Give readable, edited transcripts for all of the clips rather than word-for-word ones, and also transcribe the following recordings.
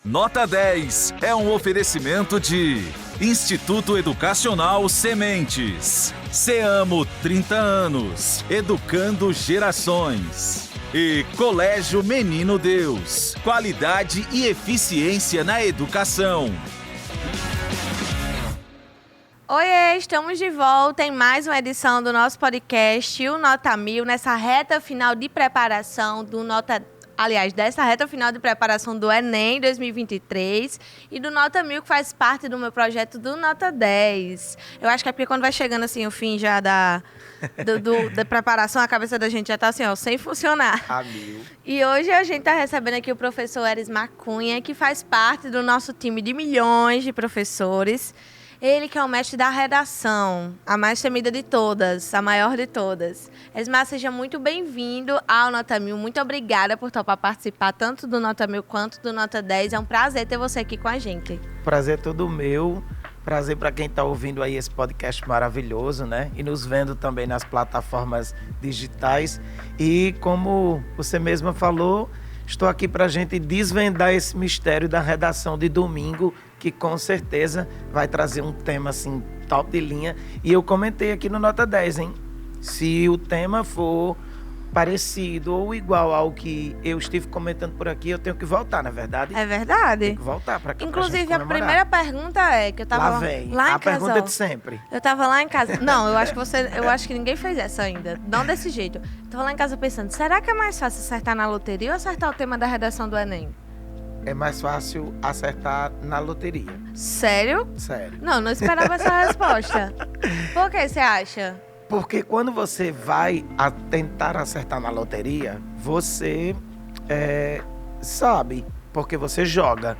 Nota 10 é um oferecimento de Instituto Educacional Sementes, Seamo 30 anos, educando gerações. E Colégio Menino Deus, qualidade e eficiência na educação. Oiê, estamos de volta em mais uma edição do nosso podcast, o Nota 1000, nessa reta final de preparação dessa reta final de preparação do Enem 2023 e do Nota 1000, que faz parte do meu projeto do Nota 10. Eu acho que é porque quando vai chegando assim o fim já da preparação, a cabeça da gente já está assim, ó, sem funcionar. E hoje a gente está recebendo aqui o professor Eris Macunha, que faz parte do nosso time de milhões de professores. Ele que é o mestre da redação, a mais temida de todas, a maior de todas. Esmar, seja muito bem-vindo ao Nota 1000. Muito obrigada por topar participar tanto do Nota 1000 quanto do Nota 10. É um prazer ter você aqui com a gente. Prazer é todo meu. Prazer para quem está ouvindo aí esse podcast maravilhoso, né? E nos vendo também nas plataformas digitais. E como você mesma falou, estou aqui para a gente desvendar esse mistério da redação de domingo, que com certeza vai trazer um tema assim top de linha. E eu comentei aqui no Nota 10, hein? Se o tema for parecido ou igual ao que eu estive comentando por aqui, eu tenho que voltar, não é verdade? É verdade. Tenho que voltar para cá. Inclusive, a primeira pergunta é que eu tava lá vem. Lá em a casa. Pergunta é de sempre. Eu tava lá em casa. Não, eu acho que ninguém fez essa ainda. Não desse jeito. Eu tava lá em casa pensando, será que é mais fácil acertar na loteria ou acertar o tema da redação do Enem? É mais fácil acertar na loteria. Sério? Sério. Não esperava essa resposta. Por que você acha? Porque quando você vai tentar acertar na loteria, você sabe, porque você joga.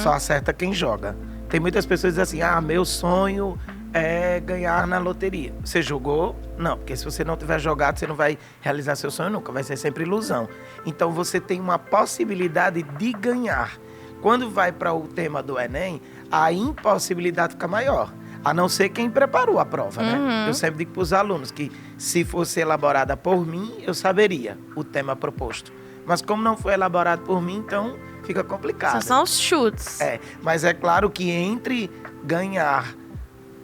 Só acerta quem joga. Tem muitas pessoas que dizem assim, meu sonho é ganhar na loteria. Você jogou? Não, porque se você não tiver jogado, você não vai realizar seu sonho nunca, vai ser sempre ilusão. Então você tem uma possibilidade de ganhar. Quando vai para o tema do Enem, a impossibilidade fica maior. A não ser quem preparou a prova, né? Eu sempre digo para os alunos que se fosse elaborada por mim, eu saberia o tema proposto. Mas como não foi elaborado por mim, então fica complicado. São os chutes. Mas é claro que entre ganhar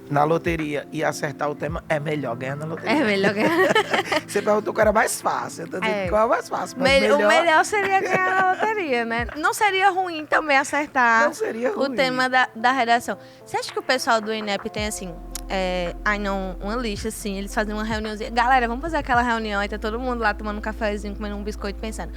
na loteria e acertar o tema, é melhor ganhar na loteria. É melhor ganhar. Você perguntou qual era mais fácil. Eu tô dizendo qual é mais fácil. Mas O melhor seria ganhar na loteria, né? Não seria ruim também acertar o tema da redação. Você acha que o pessoal do INEP tem assim... uma lista, assim, eles fazem uma reuniãozinha. Galera, vamos fazer aquela reunião e tá todo mundo lá tomando um cafezinho, comendo um biscoito, pensando.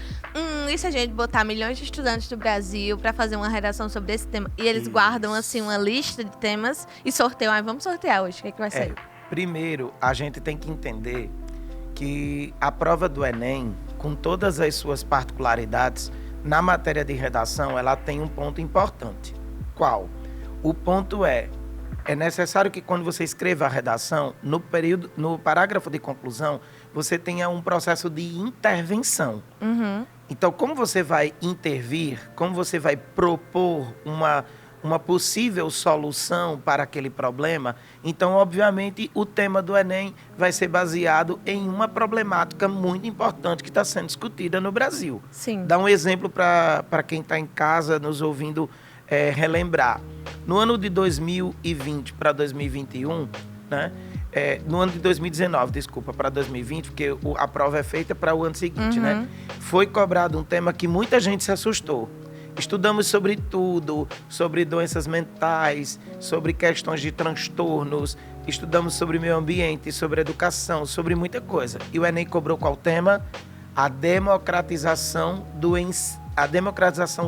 E se a gente botar milhões de estudantes do Brasil pra fazer uma redação sobre esse tema? E eles guardam, assim, uma lista de temas e sorteiam. Vamos sortear hoje, o que é que vai ser? Primeiro, a gente tem que entender que a prova do Enem, com todas as suas particularidades, na matéria de redação, ela tem um ponto importante. Qual? O ponto é necessário que quando você escreva a redação, no parágrafo de conclusão, você tenha um processo de intervenção. Então, como você vai intervir, como você vai propor uma possível solução para aquele problema, então, obviamente, o tema do Enem vai ser baseado em uma problemática muito importante que está sendo discutida no Brasil. Sim. Dá um exemplo para quem está em casa nos ouvindo relembrar. No ano de 2020 para 2021, né? No ano de 2019, desculpa, para 2020, porque a prova é feita para o ano seguinte, né? Foi cobrado um tema que muita gente se assustou. Estudamos sobre tudo, sobre doenças mentais, sobre questões de transtornos, estudamos sobre meio ambiente, sobre educação, sobre muita coisa. E o Enem cobrou qual tema? A democratização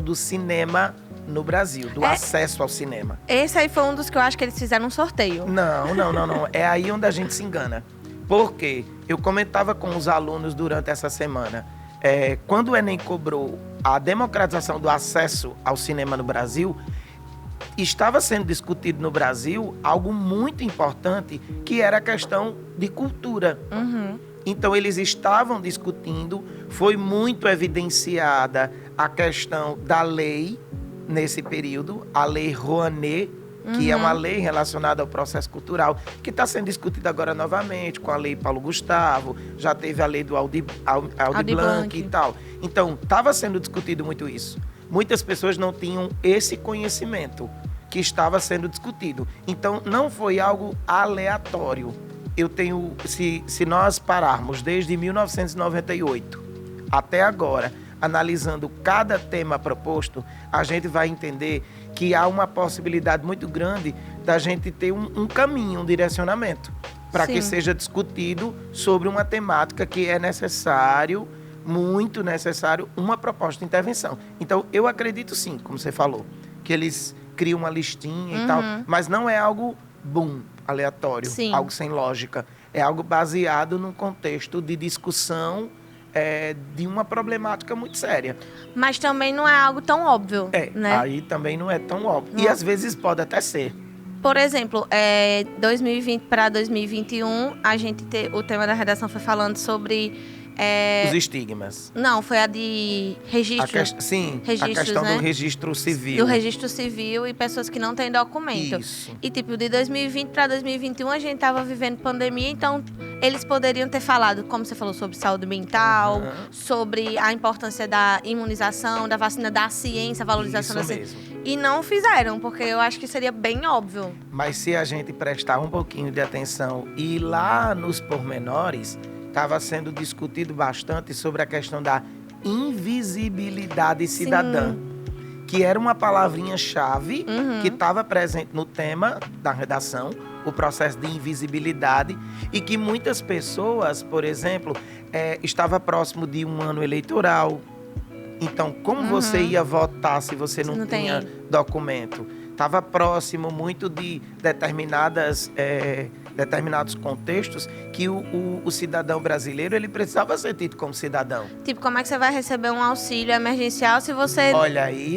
do cinema no Brasil, do acesso ao cinema. Esse aí foi um dos que eu acho que eles fizeram um sorteio. Não. É aí onde a gente se engana. Por quê? Eu comentava com os alunos durante essa semana. Quando o Enem cobrou a democratização do acesso ao cinema no Brasil, estava sendo discutido no Brasil algo muito importante, que era a questão de cultura. Então, eles estavam discutindo, foi muito evidenciada a questão da lei nesse período, a Lei Rouanet, que é uma lei relacionada ao processo cultural, que está sendo discutida agora novamente, com a Lei Paulo Gustavo, já teve a lei do Aldir Blanc e tal. Então, estava sendo discutido muito isso. muitas pessoas não tinham esse conhecimento que estava sendo discutido. Então, não foi algo aleatório. Se nós pararmos desde 1998 até agora, analisando cada tema proposto, a gente vai entender que há uma possibilidade muito grande da gente ter um caminho, um direcionamento, para que seja discutido sobre uma temática que é necessário, muito necessário, uma proposta de intervenção. Então, eu acredito sim, como você falou, que eles criam uma listinha e tal, mas não é algo aleatório, algo sem lógica. É algo baseado num contexto de discussão de uma problemática muito séria. Mas também não é algo tão óbvio, né? Aí também não é tão óbvio. E às vezes pode até ser. Por exemplo, 2020 para 2021, o tema da redação foi falando sobre... os estigmas. Não, foi a de registro. A questão do registro civil. Do registro civil e pessoas que não têm documento. Isso. E de 2020 para 2021 a gente estava vivendo pandemia, então eles poderiam ter falado, como você falou, sobre saúde mental, sobre a importância da imunização, da vacina, da ciência, a valorização da ciência. E não fizeram, porque eu acho que seria bem óbvio. Mas se a gente prestar um pouquinho de atenção e ir lá nos pormenores, estava sendo discutido bastante sobre a questão da invisibilidade cidadã, que era uma palavrinha-chave que estava presente no tema da redação, o processo de invisibilidade, e que muitas pessoas, por exemplo, estava próximo de um ano eleitoral. Então, como você ia votar se você não tinha documento? Estava próximo muito de determinados contextos que o cidadão brasileiro ele precisava ser tido como cidadão. Tipo, como é que você vai receber um auxílio emergencial se você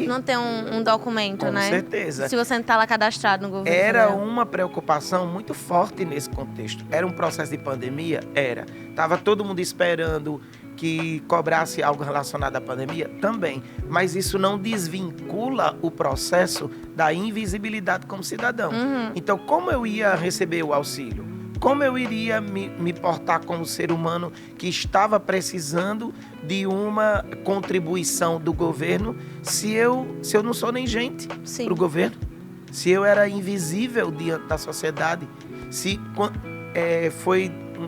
não tem um documento, né? Com certeza. Se você não está lá cadastrado no governo. Era uma preocupação muito forte nesse contexto. Era um processo de pandemia? Era. Estava todo mundo esperando que cobrasse algo relacionado à pandemia? Também. Mas isso não desvincula o processo da invisibilidade como cidadão. Então, como eu ia receber o auxílio? Como eu iria me portar como ser humano que estava precisando de uma contribuição do governo se eu não sou nem gente para o governo? Se eu era invisível diante da sociedade?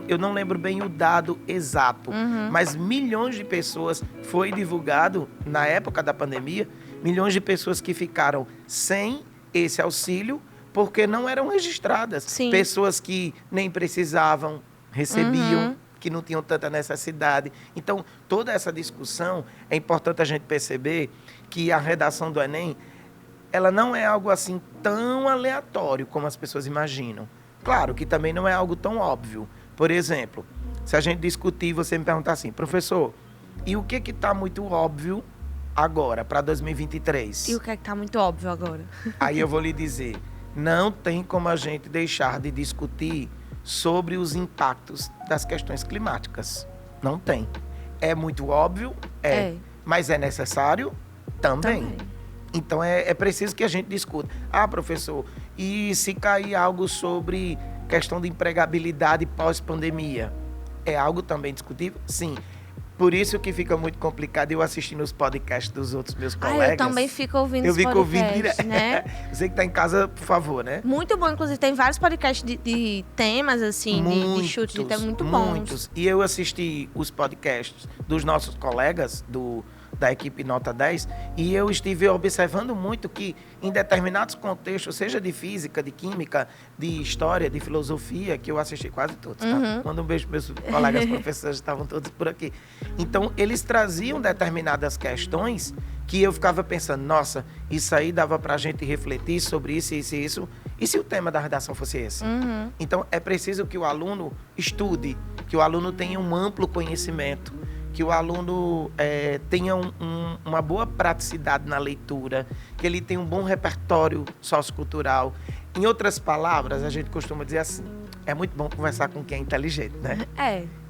Eu não lembro bem o dado exato, mas milhões de pessoas, foi divulgado na época da pandemia, milhões de pessoas que ficaram sem esse auxílio porque não eram registradas. Pessoas que nem precisavam, recebiam, que não tinham tanta necessidade. Então, toda essa discussão, é importante a gente perceber que a redação do Enem, ela não é algo assim tão aleatório como as pessoas imaginam. Claro que também não é algo tão óbvio. Por exemplo, se a gente discutir, você me perguntar assim, professor, e o que está muito óbvio agora, para 2023? E o que está muito óbvio agora? Aí eu vou lhe dizer, não tem como a gente deixar de discutir sobre os impactos das questões climáticas. Não tem. É muito óbvio, mas é necessário também. Então é preciso que a gente discuta. Ah, professor, e se cair algo sobre questão de empregabilidade pós-pandemia? É algo também discutível? Sim. Por isso que fica muito complicado eu assistir nos podcasts dos outros meus colegas. Eu também fico ouvindo os podcasts, né? Você que está em casa, por favor, né? Muito bom, inclusive tem vários podcasts de temas, assim, de chute de temas muito bons. Muitos. E eu assisti os podcasts dos nossos colegas, da equipe Nota 10, e eu estive observando muito que em determinados contextos, seja de física, de química, de história, de filosofia, que eu assisti quase todos, tá? Manda um beijo para meus colegas professores, estavam todos por aqui. Então, eles traziam determinadas questões que eu ficava pensando, nossa, isso aí dava para a gente refletir sobre isso, isso e isso. E se o tema da redação fosse esse? Então, é preciso que o aluno estude, que o aluno tenha um amplo conhecimento, que o aluno tenha uma boa praticidade na leitura, que ele tenha um bom repertório sociocultural. Em outras palavras, a gente costuma dizer assim, é muito bom conversar com quem é inteligente, né?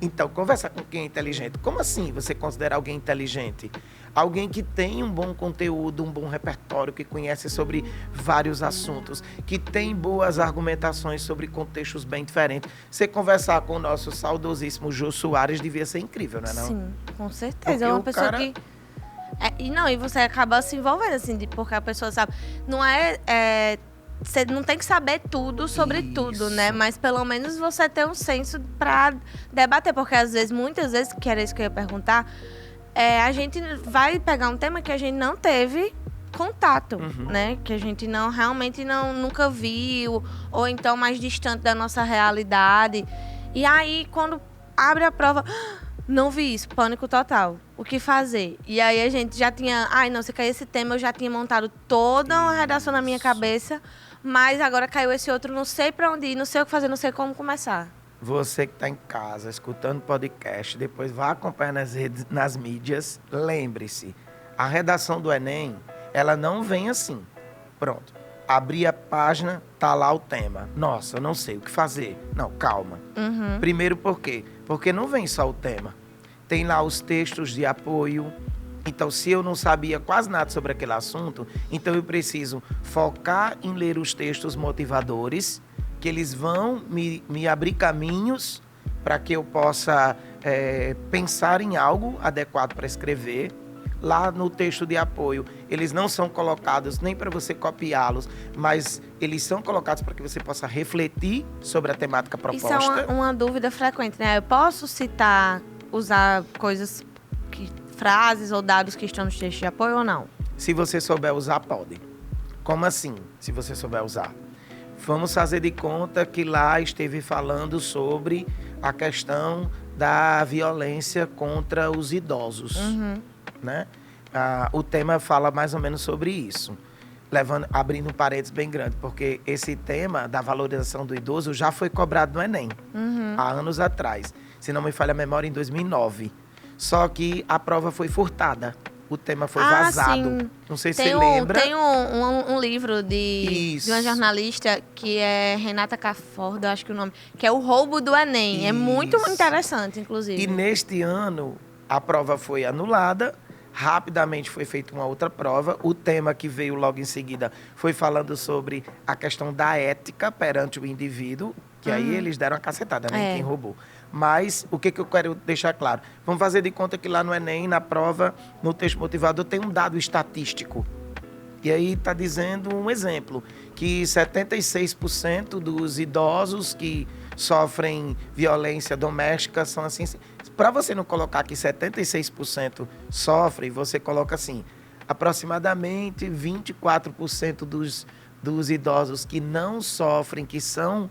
Então, conversar com quem é inteligente. Como assim você considera alguém inteligente? Alguém que tem um bom conteúdo, um bom repertório, que conhece sobre vários assuntos, que tem boas argumentações sobre contextos bem diferentes. Você conversar com o nosso saudosíssimo Jô Soares devia ser incrível, não é não? Sim, com certeza. É uma pessoa que E você acaba se envolvendo, assim, porque a pessoa sabe. Não você não tem que saber tudo sobre tudo, né? Mas pelo menos você ter um senso pra debater. Porque às vezes, muitas vezes, que era isso que eu ia perguntar, a gente vai pegar um tema que a gente não teve contato, né? Que a gente realmente nunca viu, ou então mais distante da nossa realidade. E aí, quando abre a prova, não vi isso, pânico total. O que fazer? E aí a gente já tinha... se caiu esse tema, eu já tinha montado toda uma redação na minha cabeça, mas agora caiu esse outro, não sei pra onde ir, não sei o que fazer, não sei como começar. Você que está em casa, escutando podcast, depois vá acompanhar nas mídias, lembre-se, a redação do Enem, ela não vem assim. Pronto. Abri a página, tá lá o tema. Nossa, eu não sei o que fazer. Não, calma. Primeiro por quê? Porque não vem só o tema. Tem lá os textos de apoio. Então, se eu não sabia quase nada sobre aquele assunto, então eu preciso focar em ler os textos motivadores, que eles vão me abrir caminhos para que eu possa pensar em algo adequado para escrever. Lá no texto de apoio, eles não são colocados nem para você copiá-los, mas eles são colocados para que você possa refletir sobre a temática proposta. Isso é uma dúvida frequente, né? Eu posso usar frases ou dados que estão nos textos de apoio ou não? Se você souber usar, pode. Como assim, se você souber usar? Vamos fazer de conta que lá esteve falando sobre a questão da violência contra os idosos. Né? O tema fala mais ou menos sobre isso, abrindo um parênteses bem grande, porque esse tema da valorização do idoso já foi cobrado no Enem, há anos atrás, se não me falha a memória, em 2009. Só que a prova foi furtada, o tema foi vazado. Sim. Não sei se você lembra. Tem um livro de uma jornalista que é Renata Caforda, acho que o nome, que é O Roubo do Enem. Isso. É muito interessante, inclusive. E neste ano, a prova foi anulada. Rapidamente foi feita uma outra prova. O tema que veio logo em seguida foi falando sobre a questão da ética perante o indivíduo, que aí eles deram a cacetada, né? Quem roubou. Mas o que eu quero deixar claro? Vamos fazer de conta que lá no Enem, na prova, no texto motivador, tem um dado estatístico. E aí está dizendo um exemplo, que 76% dos idosos que sofrem violência doméstica são assim. Para você não colocar que 76% sofrem, você coloca assim, aproximadamente 24% dos idosos que não sofrem, que são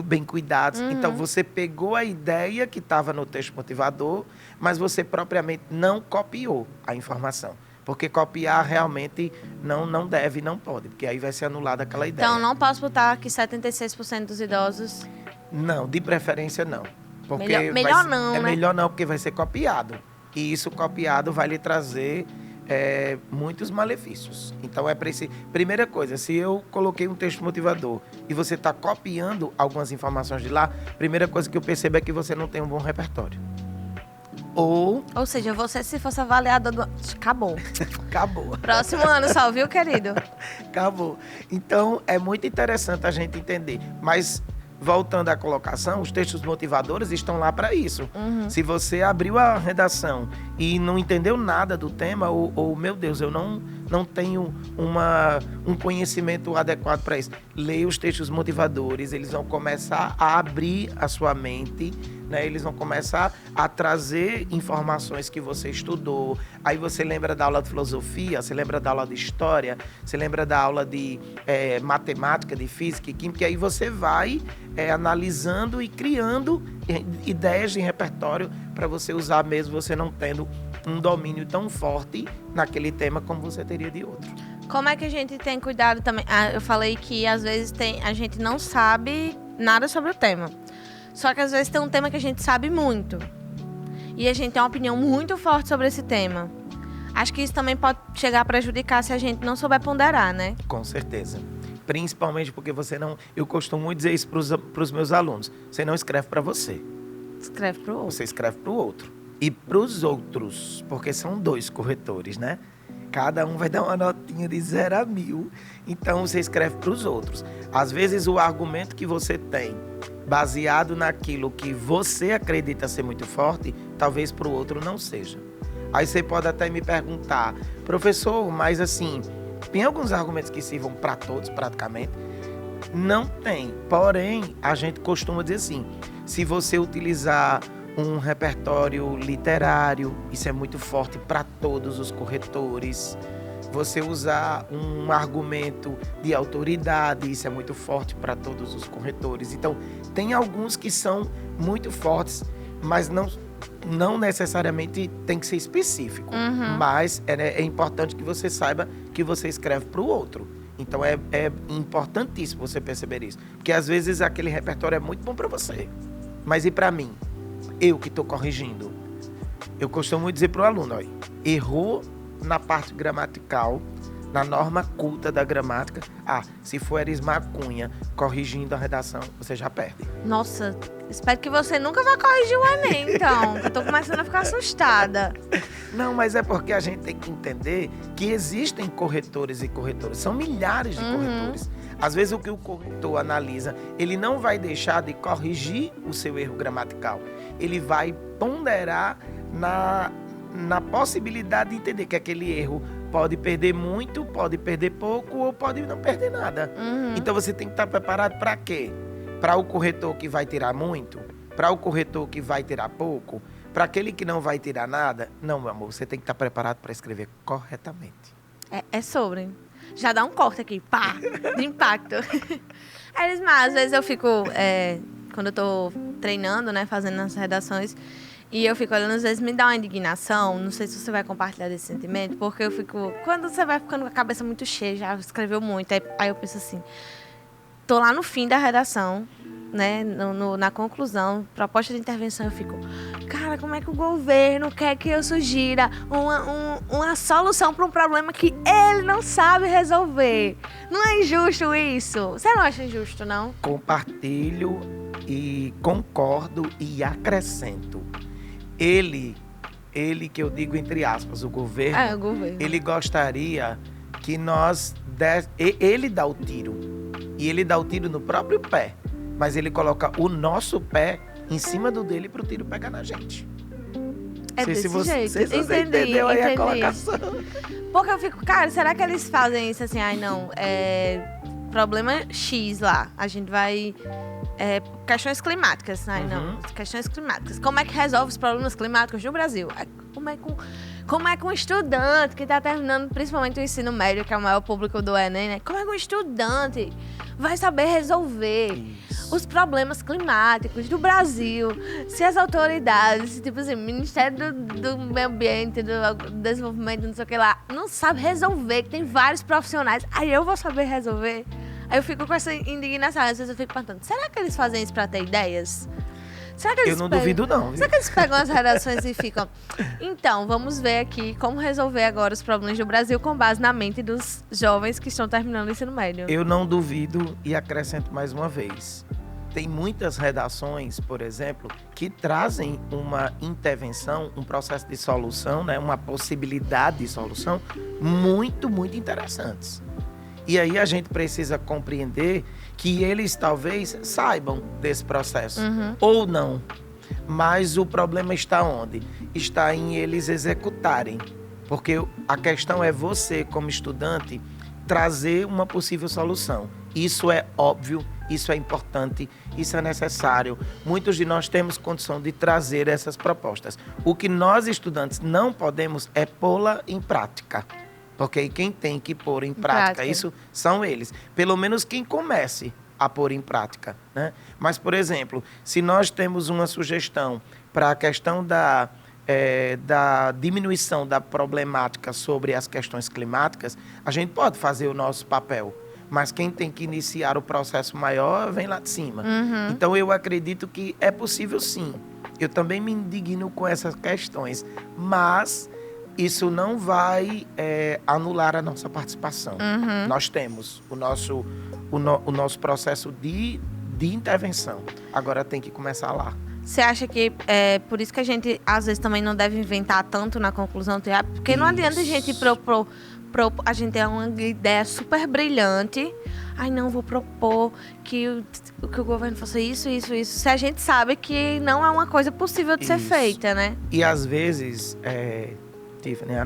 bem cuidados. Então, você pegou a ideia que estava no texto motivador, mas você propriamente não copiou a informação. Porque copiar realmente não deve, não pode, porque aí vai ser anulada aquela ideia. Então, não posso botar que 76% dos idosos... Não, de preferência não. Porque melhor não, né? É melhor não, porque vai ser copiado. E isso copiado vai lhe trazer muitos malefícios. Então, primeira coisa, se eu coloquei um texto motivador e você está copiando algumas informações de lá, primeira coisa que eu percebo é que você não tem um bom repertório. Ou seja, você, se fosse avaliado... Acabou. Acabou. Próximo ano só, viu, querido? Acabou. Então, é muito interessante a gente entender. Mas... voltando à colocação, os textos motivadores estão lá para isso. Se você abriu a redação e não entendeu nada do tema, ou meu Deus, eu não tenho um conhecimento adequado para isso, leia os textos motivadores, eles vão começar a abrir a sua mente, né? Eles vão começar a trazer informações que você estudou. Aí você lembra da aula de filosofia, você lembra da aula de história, você lembra da aula de matemática, de física e química, e aí você vai analisando e criando ideias de repertório para você usar mesmo você não tendo um domínio tão forte naquele tema como você teria de outro. Como é que a gente tem cuidado também? Eu falei que às vezes a gente não sabe nada sobre o tema. Só que às vezes tem um tema que a gente sabe muito. E a gente tem uma opinião muito forte sobre esse tema. Acho que isso também pode chegar a prejudicar se a gente não souber ponderar, né? Com certeza. Principalmente porque você não... Eu costumo muito dizer isso para os meus alunos. Você não escreve para você. Escreve para o outro. Você escreve para o outro. E para os outros, porque são 2 corretores, né? Cada um vai dar uma notinha de 0 a 1000. Então, você escreve para os outros. Às vezes, o argumento que você tem, baseado naquilo que você acredita ser muito forte, talvez para o outro não seja. Aí você pode até me perguntar, professor, mas assim, tem alguns argumentos que sirvam para todos praticamente? Não tem. Porém, a gente costuma dizer assim, se você utilizar um repertório literário, isso é muito forte para todos os corretores. Você usar um argumento de autoridade, isso é muito forte para todos os corretores. Então, tem alguns que são muito fortes, mas não necessariamente tem que ser específico. Mas é importante que você saiba que você escreve para o outro. Então, é importantíssimo você perceber isso. Porque, às vezes, aquele repertório é muito bom para você. Mas e para mim? Eu que estou corrigindo. Eu costumo dizer para o aluno, olha, errou na parte gramatical, na norma culta da gramática. Se for Erismar Cunha corrigindo a redação, você já perde. Nossa, espero que você nunca vá corrigir o Enem, então. Eu tô começando a ficar assustada. Não, mas é porque a gente tem que entender que existem corretores e corretoras. São milhares de corretores. Às vezes o que o corretor analisa, ele não vai deixar de corrigir o seu erro gramatical. Ele vai ponderar na possibilidade de entender que aquele erro pode perder muito, pode perder pouco ou pode não perder nada. Então você tem que estar preparado para quê? Para o corretor que vai tirar muito? Para o corretor que vai tirar pouco? Para aquele que não vai tirar nada? Não, meu amor, você tem que estar preparado para escrever corretamente. É sobre. Já dá um corte aqui, pá, de impacto. Erismar, às vezes eu fico, quando eu tô treinando, né, fazendo as redações, e eu fico olhando, às vezes me dá uma indignação, não sei se você vai compartilhar desse sentimento, porque eu fico, quando você vai ficando com a cabeça muito cheia, já escreveu muito, aí eu penso assim, tô lá no fim da redação, né, na conclusão, proposta de intervenção, eu fico, cara, como é que o governo quer que eu sugira uma solução para um problema que ele não sabe resolver? Não é injusto isso? Você não acha injusto, não? Compartilho e concordo e acrescento. Ele que eu digo entre aspas, o governo, o governo. Ele gostaria que nós ele dá o tiro, e ele dá o tiro no próprio pé, mas ele coloca o nosso pé em cima do dele para o tiro pegar na gente. Desse jeito. Se você entendeu aí a colocação. Porque eu fico, cara, será que eles fazem isso assim? Problema X lá, a gente vai... questões climáticas, questões climáticas. Como é que resolve os problemas climáticos no Brasil? Como é que um estudante que está terminando, principalmente o ensino médio, que é o maior público do Enem, né? Como é que um estudante vai saber resolver os problemas climáticos do Brasil se as autoridades, tipo assim, Ministério do Meio Ambiente, do Desenvolvimento, não sei o que lá, não sabe resolver, que tem vários profissionais, aí eu vou saber resolver? Aí eu fico com essa indignação, às vezes eu fico perguntando, será que eles fazem isso pra ter ideias? Será que eles eu não duvido não. Será que eles pegam as redações e ficam... Então, vamos ver aqui como resolver agora os problemas do Brasil com base na mente dos jovens que estão terminando o ensino médio. Eu não duvido e acrescento mais uma vez. Tem muitas redações, por exemplo, que trazem uma intervenção, um processo de solução, né, uma possibilidade de solução muito, muito interessantes. E aí a gente precisa compreender que eles talvez saibam desse processo, ou não. Mas o problema está onde? Está em eles executarem. Porque a questão é você, como estudante, trazer uma possível solução. Isso é óbvio, isso é importante, isso é necessário. Muitos de nós temos condição de trazer essas propostas. O que nós, estudantes, não podemos é pô-la em prática. Porque quem tem que pôr em prática isso são eles. Pelo menos quem comece a pôr em prática, né? Mas, por exemplo, se nós temos uma sugestão para a questão da diminuição da problemática sobre as questões climáticas, a gente pode fazer o nosso papel. Mas quem tem que iniciar o processo maior vem lá de cima. Então, eu acredito que é possível, sim. Eu também me indigno com essas questões, mas... isso não vai anular a nossa participação. Nós temos o nosso processo de intervenção. Agora tem que começar lá. Você acha que é por isso que a gente, às vezes, também não deve inventar tanto na conclusão teórica? Porque não adianta a gente propor... A gente tem uma ideia super brilhante. Ai, não, vou propor que o governo faça isso. Se a gente sabe que não é uma coisa possível de ser feita, né? E, às vezes... Tiffany, a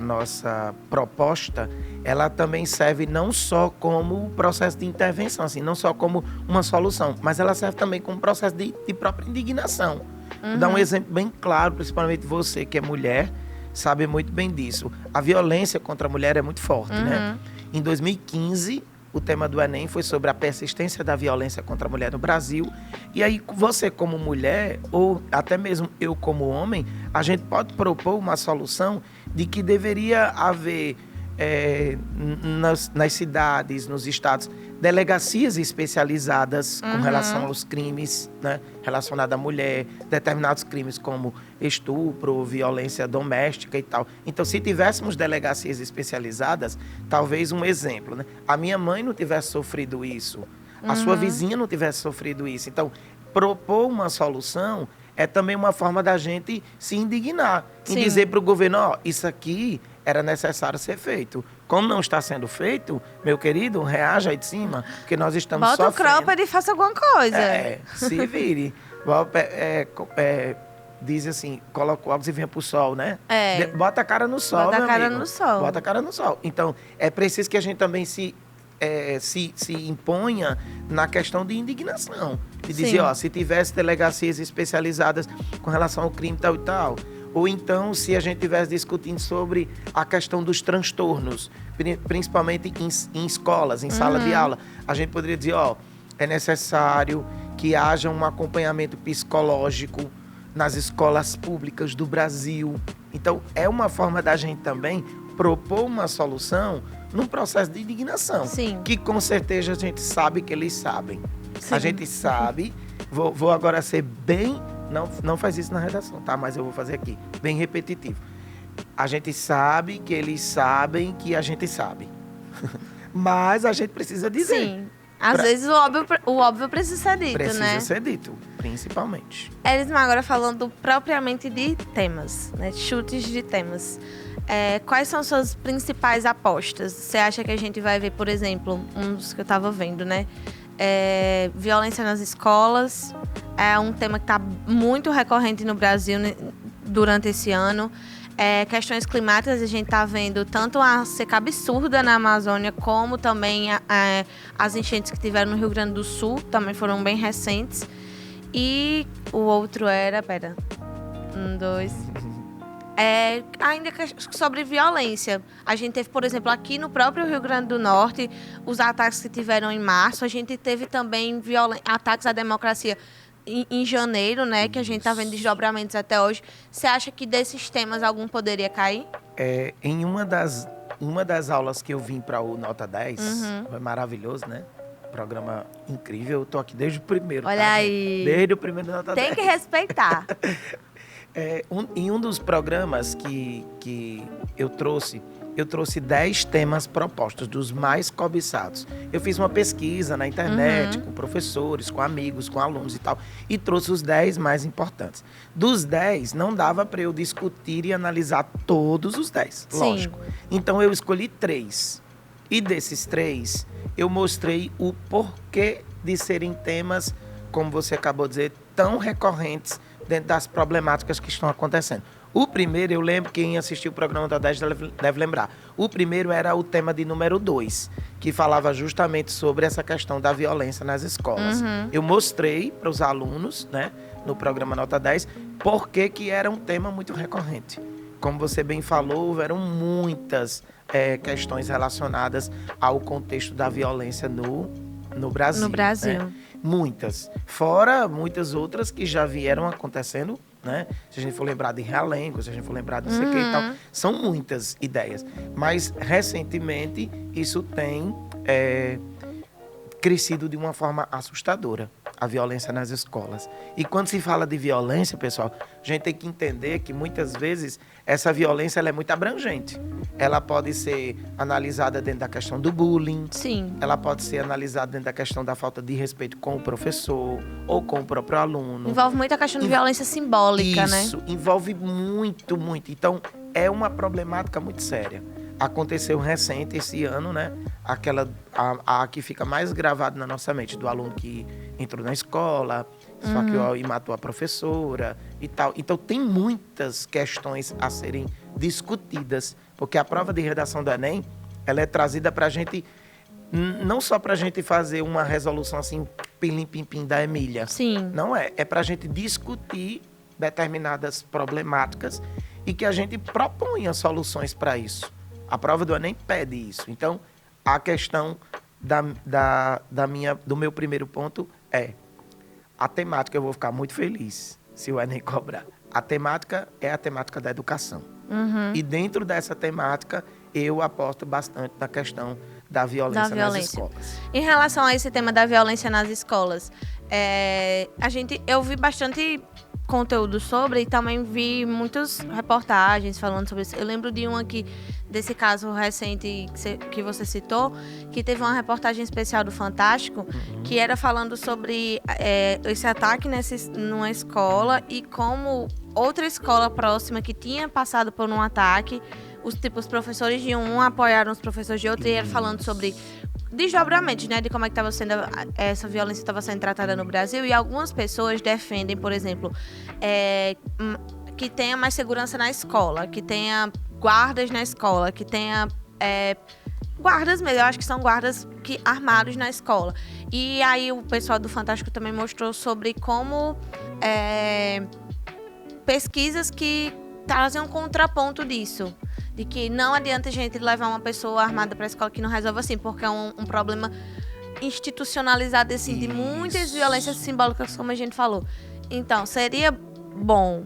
nossa proposta, ela também serve não só como processo de intervenção, assim, não só como uma solução, mas ela serve também como processo de própria indignação. Vou dar um exemplo bem claro, principalmente você que é mulher, sabe muito bem disso. A violência contra a mulher é muito forte, né? Em 2015, o tema do Enem foi sobre a persistência da violência contra a mulher no Brasil. E aí, você como mulher, ou até mesmo eu como homem, a gente pode propor uma solução de que deveria haver nas cidades, nos estados, delegacias especializadas com relação aos crimes, né, relacionados à mulher, determinados crimes como estupro, violência doméstica e tal. Então, se tivéssemos delegacias especializadas, talvez um exemplo, né? A minha mãe não tivesse sofrido isso, a sua vizinha não tivesse sofrido isso. Então, propor uma solução é também uma forma da gente se indignar e dizer para o governo, ó, isso aqui era necessário ser feito. Como não está sendo feito, meu querido, reaja aí de cima, porque nós estamos sofrendo. Bota o cropped e faça alguma coisa. Se vire. Diz assim, coloca o óculos e venha pro sol, né? Bota a cara no sol, Bota meu a cara amigo. no sol. Bota a cara no sol. Então, é preciso que a gente também se imponha na questão de indignação. De dizer, ó, se tivesse delegacias especializadas com relação ao crime tal e tal, ou então se a gente estivesse discutindo sobre a questão dos transtornos, principalmente em escolas, em sala de aula, a gente poderia dizer, ó, é necessário que haja um acompanhamento psicológico nas escolas públicas do Brasil. Então, é uma forma da gente também propor uma solução num processo de indignação. Sim. Que com certeza a gente sabe que eles sabem. Sim. A gente sabe, vou agora ser bem... Não faz isso na redação, tá? Mas eu vou fazer aqui, bem repetitivo. A gente sabe que eles sabem que a gente sabe. Mas a gente precisa dizer. Sim. Às vezes o óbvio precisa ser dito, precisa né? ser dito, principalmente. Elisma, agora falando propriamente de temas, né? Chutes de temas. Quais são suas principais apostas? Você acha que a gente vai ver, por exemplo, um dos que eu estava vendo, né? Violência nas escolas. É um tema que está muito recorrente no Brasil durante esse ano. Questões climáticas, a gente está vendo tanto a seca absurda na Amazônia, como também as enchentes que tiveram no Rio Grande do Sul, também foram bem recentes. E o outro era... ainda sobre violência. A gente teve, por exemplo, aqui no próprio Rio Grande do Norte, os ataques que tiveram em março. A gente teve também ataques à democracia em janeiro, né? Que a gente está vendo desdobramentos até hoje. Você acha que desses temas algum poderia cair? Em uma das aulas que eu vim para o Nota 10, foi maravilhoso, né? Programa incrível. Eu tô aqui desde o primeiro. Olha tá, aí. Desde o primeiro Nota 10. Tem que respeitar. Em um dos programas que eu trouxe 10 temas propostos, dos mais cobiçados. Eu fiz uma pesquisa na internet, com professores, com amigos, com alunos e tal, e trouxe os 10 mais importantes. Dos 10, não dava para eu discutir e analisar todos os 10, lógico. Então, eu escolhi 3. E desses 3, eu mostrei o porquê de serem temas, como você acabou de dizer, tão recorrentes dentro das problemáticas que estão acontecendo. O primeiro, eu lembro, quem assistiu o programa da 10 deve lembrar. O primeiro era o tema de número 2, que falava justamente sobre essa questão da violência nas escolas. Eu mostrei para os alunos, né, no programa Nota 10, porque que era um tema muito recorrente. Como você bem falou, houveram muitas questões relacionadas ao contexto da violência no Brasil. No Brasil. Né? Muitas. Fora muitas outras que já vieram acontecendo, né? Se a gente for lembrar de Realengo, se a gente for lembrar de não sei o que e tal. São muitas ideias. Mas, recentemente, isso tem crescido de uma forma assustadora, a violência nas escolas. E quando se fala de violência, pessoal, a gente tem que entender que, muitas vezes, essa violência ela é muito abrangente. Ela pode ser analisada dentro da questão do bullying. Sim. Ela pode ser analisada dentro da questão da falta de respeito com o professor ou com o próprio aluno. Envolve muito a questão de violência simbólica, né? Isso, envolve muito, muito. Então, é uma problemática muito séria. Aconteceu recente, esse ano, né? A que fica mais gravado na nossa mente, do aluno que entrou na escola, esfaqueou e matou a professora e tal. Então, tem muitas questões a serem discutidas. Porque a prova de redação do Enem, ela é trazida para a gente, não só para a gente fazer uma resolução assim, pilim-pim-pim da Emília. Sim. Não é. É para a gente discutir determinadas problemáticas e que a gente proponha soluções para isso. A prova do Enem pede isso. Então, a questão do meu primeiro ponto é a temática. Eu vou ficar muito feliz se o Enem cobrar. A temática é a temática da educação. E dentro dessa temática, eu aposto bastante na questão da violência nas escolas. Em relação a esse tema da violência nas escolas, eu vi bastante conteúdo sobre e também vi muitas reportagens falando sobre isso. Eu lembro de uma aqui, desse caso recente que você citou, que teve uma reportagem especial do Fantástico, que era falando sobre esse ataque numa escola e como outra escola próxima que tinha passado por um ataque, os professores de um apoiaram os professores de outro, e era falando sobre desdobramentos, né, de como é que essa violência estava sendo tratada no Brasil. E algumas pessoas defendem, por exemplo, que tenha mais segurança na escola, que tenha guardas na escola, que tenha guardas mesmo, eu acho que são guardas armados na escola. E aí o pessoal do Fantástico também mostrou sobre como pesquisas que trazem um contraponto disso. De que não adianta a gente levar uma pessoa armada para a escola que não resolve assim, porque é um problema institucionalizado assim, de muitas violências simbólicas, como a gente falou. Então, seria bom,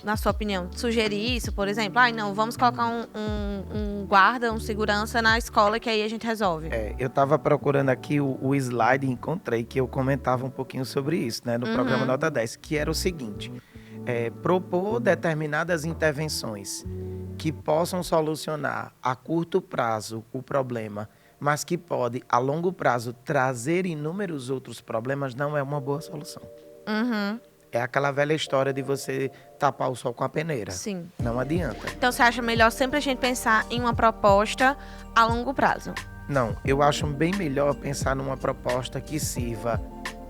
na sua opinião, sugerir isso, por exemplo? Não, vamos colocar um guarda, um segurança na escola, que aí a gente resolve. Eu estava procurando aqui o slide e encontrei que eu comentava um pouquinho sobre isso, né, no programa Nota 10, que era o seguinte: propor determinadas intervenções que possam solucionar a curto prazo o problema, mas que pode, a longo prazo, trazer inúmeros outros problemas, não é uma boa solução. É aquela velha história de você tapar o sol com a peneira. Sim. Não adianta. Então, você acha melhor sempre a gente pensar em uma proposta a longo prazo? Não, eu acho bem melhor pensar numa proposta que sirva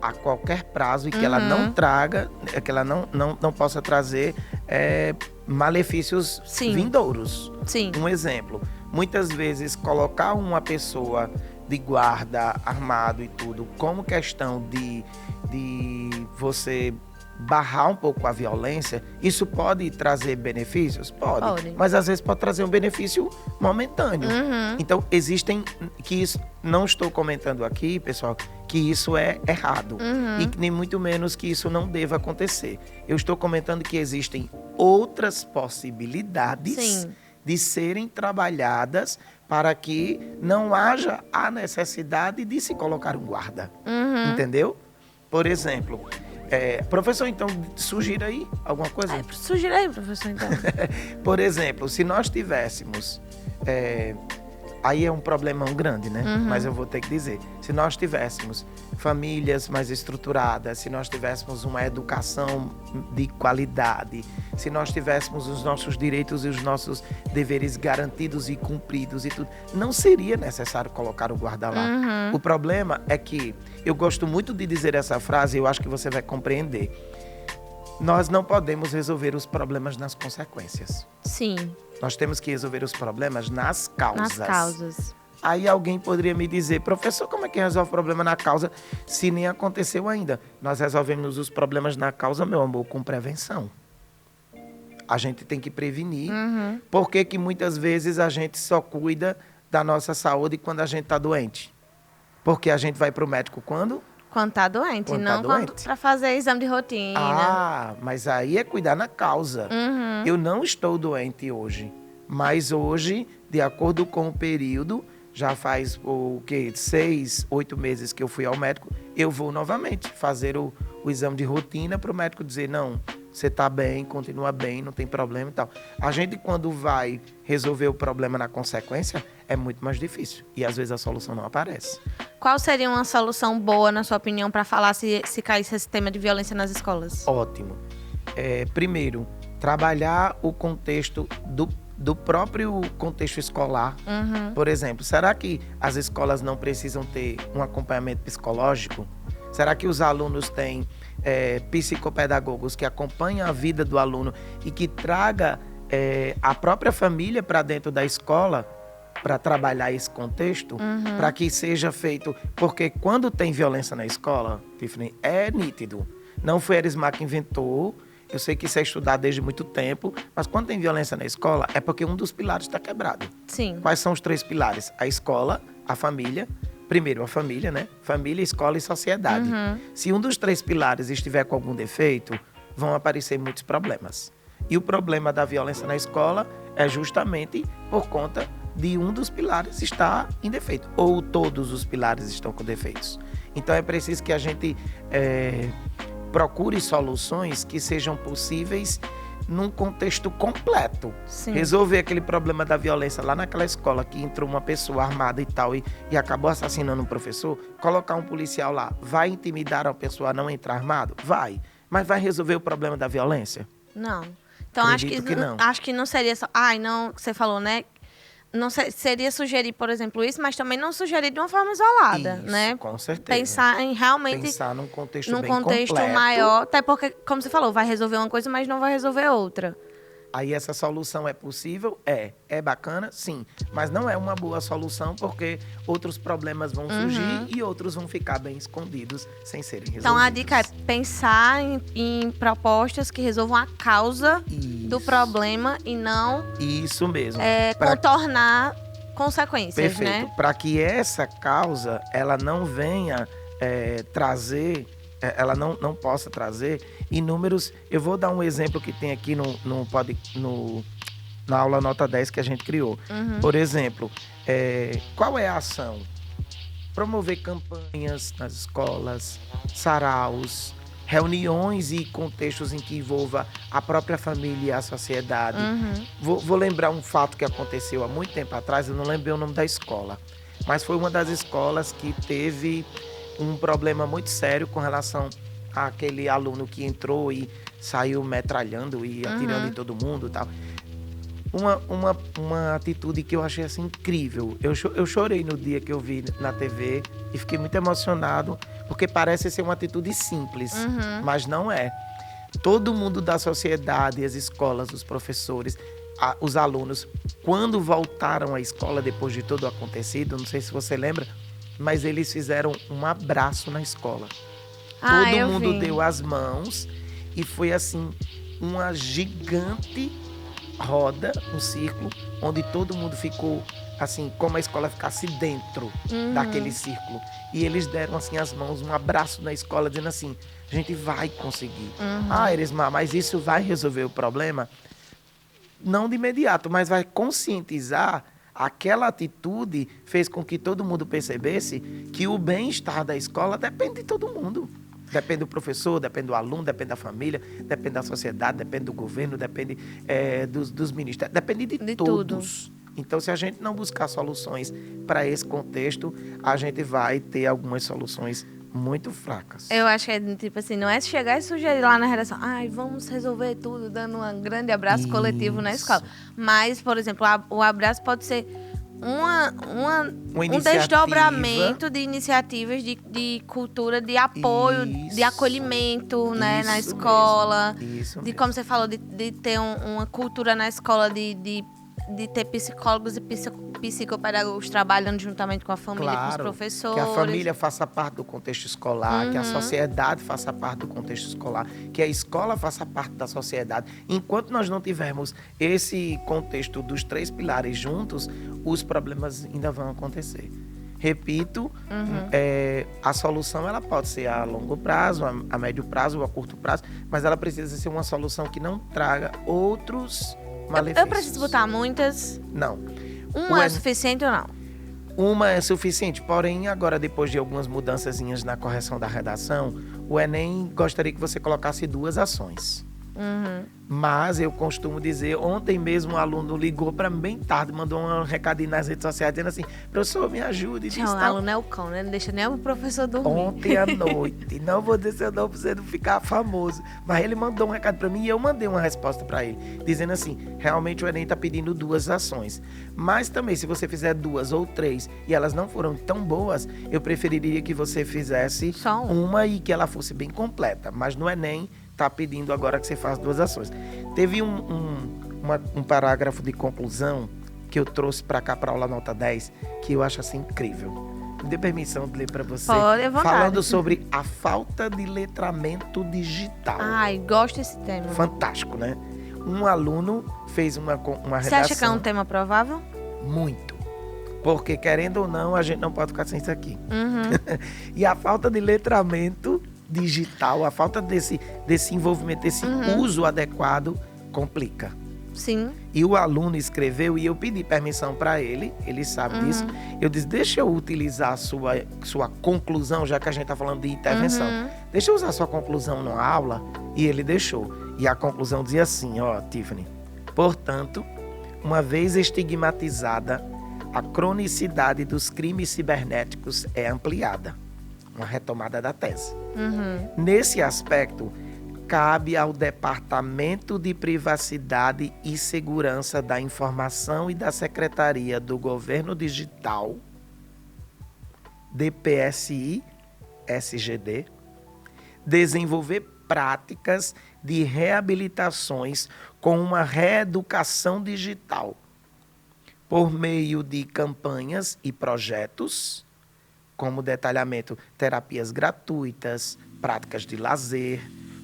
a qualquer prazo e que ela não traga, que ela não possa trazer malefícios vindouros. Sim. Um exemplo, muitas vezes colocar uma pessoa de guarda, armado e tudo, como questão de você barrar um pouco a violência, isso pode trazer benefícios? Pode. Mas às vezes pode trazer um benefício momentâneo. Então, não estou comentando aqui, pessoal, que isso é errado. E nem muito menos que isso não deva acontecer. Eu estou comentando que existem outras possibilidades de serem trabalhadas para que não haja a necessidade de se colocar um guarda. Entendeu? Por exemplo, professor, então, sugira aí alguma coisa? Sugira aí, professor, então. Por exemplo, se nós tivéssemos... aí é um problemão grande, né? Mas eu vou ter que dizer. Se nós tivéssemos famílias mais estruturadas, se nós tivéssemos uma educação de qualidade, se nós tivéssemos os nossos direitos e os nossos deveres garantidos e cumpridos e tudo, não seria necessário colocar o guarda lá. O problema é que, eu gosto muito de dizer essa frase, eu acho que você vai compreender. Nós não podemos resolver os problemas nas consequências. Sim. Nós temos que resolver os problemas nas causas. Nas causas. Aí alguém poderia me dizer, professor, como é que resolve o problema na causa se nem aconteceu ainda? Nós resolvemos os problemas na causa, meu amor, com prevenção. A gente tem que prevenir. Por que muitas vezes a gente só cuida da nossa saúde quando a gente está doente? Porque a gente vai para o médico quando? Quando está doente, não para fazer exame de rotina. Mas aí é cuidar na causa. Eu não estou doente hoje, mas hoje, de acordo com o período, já faz 6, 8 meses que eu fui ao médico, eu vou novamente fazer o exame de rotina para o médico dizer, não, você está bem, continua bem, não tem problema e tal. A gente, quando vai resolver o problema na consequência, é muito mais difícil. E às vezes a solução não aparece. Qual seria uma solução boa, na sua opinião, para falar se caísse esse tema de violência nas escolas? Ótimo. Primeiro, trabalhar o contexto do próprio contexto escolar. Por exemplo, será que as escolas não precisam ter um acompanhamento psicológico? Será que os alunos têm psicopedagogos que acompanham a vida do aluno e que traga a própria família para dentro da escola, para trabalhar esse contexto, para que seja feito... Porque quando tem violência na escola, Tiffany, é nítido. Não foi Erismar que inventou, eu sei que isso é estudado desde muito tempo, mas quando tem violência na escola, é porque um dos pilares está quebrado. Sim. Quais são os 3 pilares? A escola, a família... Primeiro, a família, né? Família, escola e sociedade. Se um dos 3 pilares estiver com algum defeito, vão aparecer muitos problemas. E o problema da violência na escola é justamente por conta de um dos pilares estar em defeito. Ou todos os pilares estão com defeitos. Então, é preciso que a gente procure soluções que sejam possíveis num contexto completo. Sim. Resolver aquele problema da violência lá naquela escola que entrou uma pessoa armada e tal e acabou assassinando um professor, colocar um policial lá, vai intimidar a pessoa a não entrar armado? Vai. Mas vai resolver o problema da violência? Não. Então, Acredito que não. acho que não seria só... não, você falou, né? Não seria sugerir, por exemplo, isso, mas também não sugerir de uma forma isolada, Isso, né? com certeza. Pensar em realmente... Pensar num contexto num bem contexto completo. maior, até porque, como você falou, vai resolver uma coisa, mas não vai resolver outra. Aí essa solução é possível? É bacana? Sim. Mas não é uma boa solução porque outros problemas vão surgir e outros vão ficar bem escondidos sem serem resolvidos. Então, a dica é pensar em propostas que resolvam a causa do problema e não Isso mesmo. contornar consequências, Perfeito. né? Para que essa causa ela não venha trazer, ela não possa trazer inúmeros... Eu vou dar um exemplo que tem aqui na aula nota 10 que a gente criou. Por exemplo, qual é a ação? Promover campanhas nas escolas, saraus, reuniões e contextos em que envolva a própria família e a sociedade. Vou lembrar um fato que aconteceu há muito tempo atrás, eu não lembrei o nome da escola, mas foi uma das escolas que teve um problema muito sério com relação àquele aluno que entrou e saiu metralhando e atirando em todo mundo e tal. Uma atitude que eu achei assim incrível. Eu chorei no dia que eu vi na TV e fiquei muito emocionado, porque parece ser uma atitude simples, mas não é. Todo mundo da sociedade, as escolas, os professores, os alunos, quando voltaram à escola depois de tudo acontecido, não sei se você lembra, mas eles fizeram um abraço na escola. Todo mundo deu as mãos e foi assim, uma gigante roda, um círculo, onde todo mundo ficou assim, como a escola ficasse dentro daquele círculo. E eles deram assim as mãos, um abraço na escola, dizendo assim, a gente vai conseguir. Erismar, mas isso vai resolver o problema? Não de imediato, mas vai conscientizar. Aquela atitude fez com que todo mundo percebesse que o bem-estar da escola depende de todo mundo. Depende do professor, depende do aluno, depende da família, depende da sociedade, depende do governo, depende dos ministérios, depende de todos. Tudo. Então, se a gente não buscar soluções para esse contexto, a gente vai ter algumas soluções muito fracas. Eu acho que é tipo assim, não é chegar e sugerir lá na redação, vamos resolver tudo dando um grande abraço coletivo na escola. Mas, por exemplo, o abraço pode ser um desdobramento de iniciativas de cultura, de apoio, de acolhimento, né, na escola. Isso de como você falou, de ter uma cultura na escola de ter psicólogos e psicopedagogos trabalhando juntamente com a família, com os professores. Que a família faça parte do contexto escolar, que a sociedade faça parte do contexto escolar, que a escola faça parte da sociedade. Enquanto nós não tivermos esse contexto dos 3 pilares juntos, os problemas ainda vão acontecer. Repito, a solução ela pode ser a longo prazo, a médio prazo ou a curto prazo, mas ela precisa ser uma solução que não traga outros malefícios. Eu preciso botar muitas? Não. Uma é suficiente ou não? Uma é suficiente, porém, agora, depois de algumas mudançazinhas na correção da redação, o Enem gostaria que você colocasse 2 ações. Mas eu costumo dizer, ontem mesmo um aluno ligou para mim bem tarde, mandou um recadinho nas redes sociais dizendo assim, professor, me ajude. O aluno é o cão, né? Não deixa nem o professor dormir. Ontem à noite, não vou dizer seu nome para você não ficar famoso, mas ele mandou um recado para mim e eu mandei uma resposta para ele, dizendo assim, realmente o Enem está pedindo 2 ações, mas também se você fizer 2 ou 3 e elas não foram tão boas, eu preferiria que você fizesse só uma e que ela fosse bem completa, mas no Enem está pedindo agora que você faça 2 ações. Teve uma um parágrafo de conclusão que eu trouxe para cá para aula nota 10, que eu acho assim incrível. Me dê permissão de ler para você. Pode, à vontade. Falando sobre a falta de letramento digital. Ai, gosto desse tema. Fantástico, né? Um aluno fez uma redação... Você acha que é um tema provável? Muito. Porque, querendo ou não, a gente não pode ficar sem isso aqui. Uhum. E a falta de letramento digital, a falta desse envolvimento, desse uso adequado, complica. Sim. E o aluno escreveu, e eu pedi permissão para ele sabe disso. Eu disse, deixa eu utilizar a sua conclusão, já que a gente está falando de intervenção. Deixa eu usar a sua conclusão na aula, e ele deixou. E a conclusão dizia assim, ó, Tiffany. Portanto, uma vez estigmatizada, a cronicidade dos crimes cibernéticos é ampliada. Uma retomada da tese. Nesse aspecto, cabe ao Departamento de Privacidade e Segurança da Informação e da Secretaria do Governo Digital, DPSI, SGD, desenvolver práticas de reabilitações com uma reeducação digital, por meio de campanhas e projetos, como detalhamento, terapias gratuitas, práticas de lazer,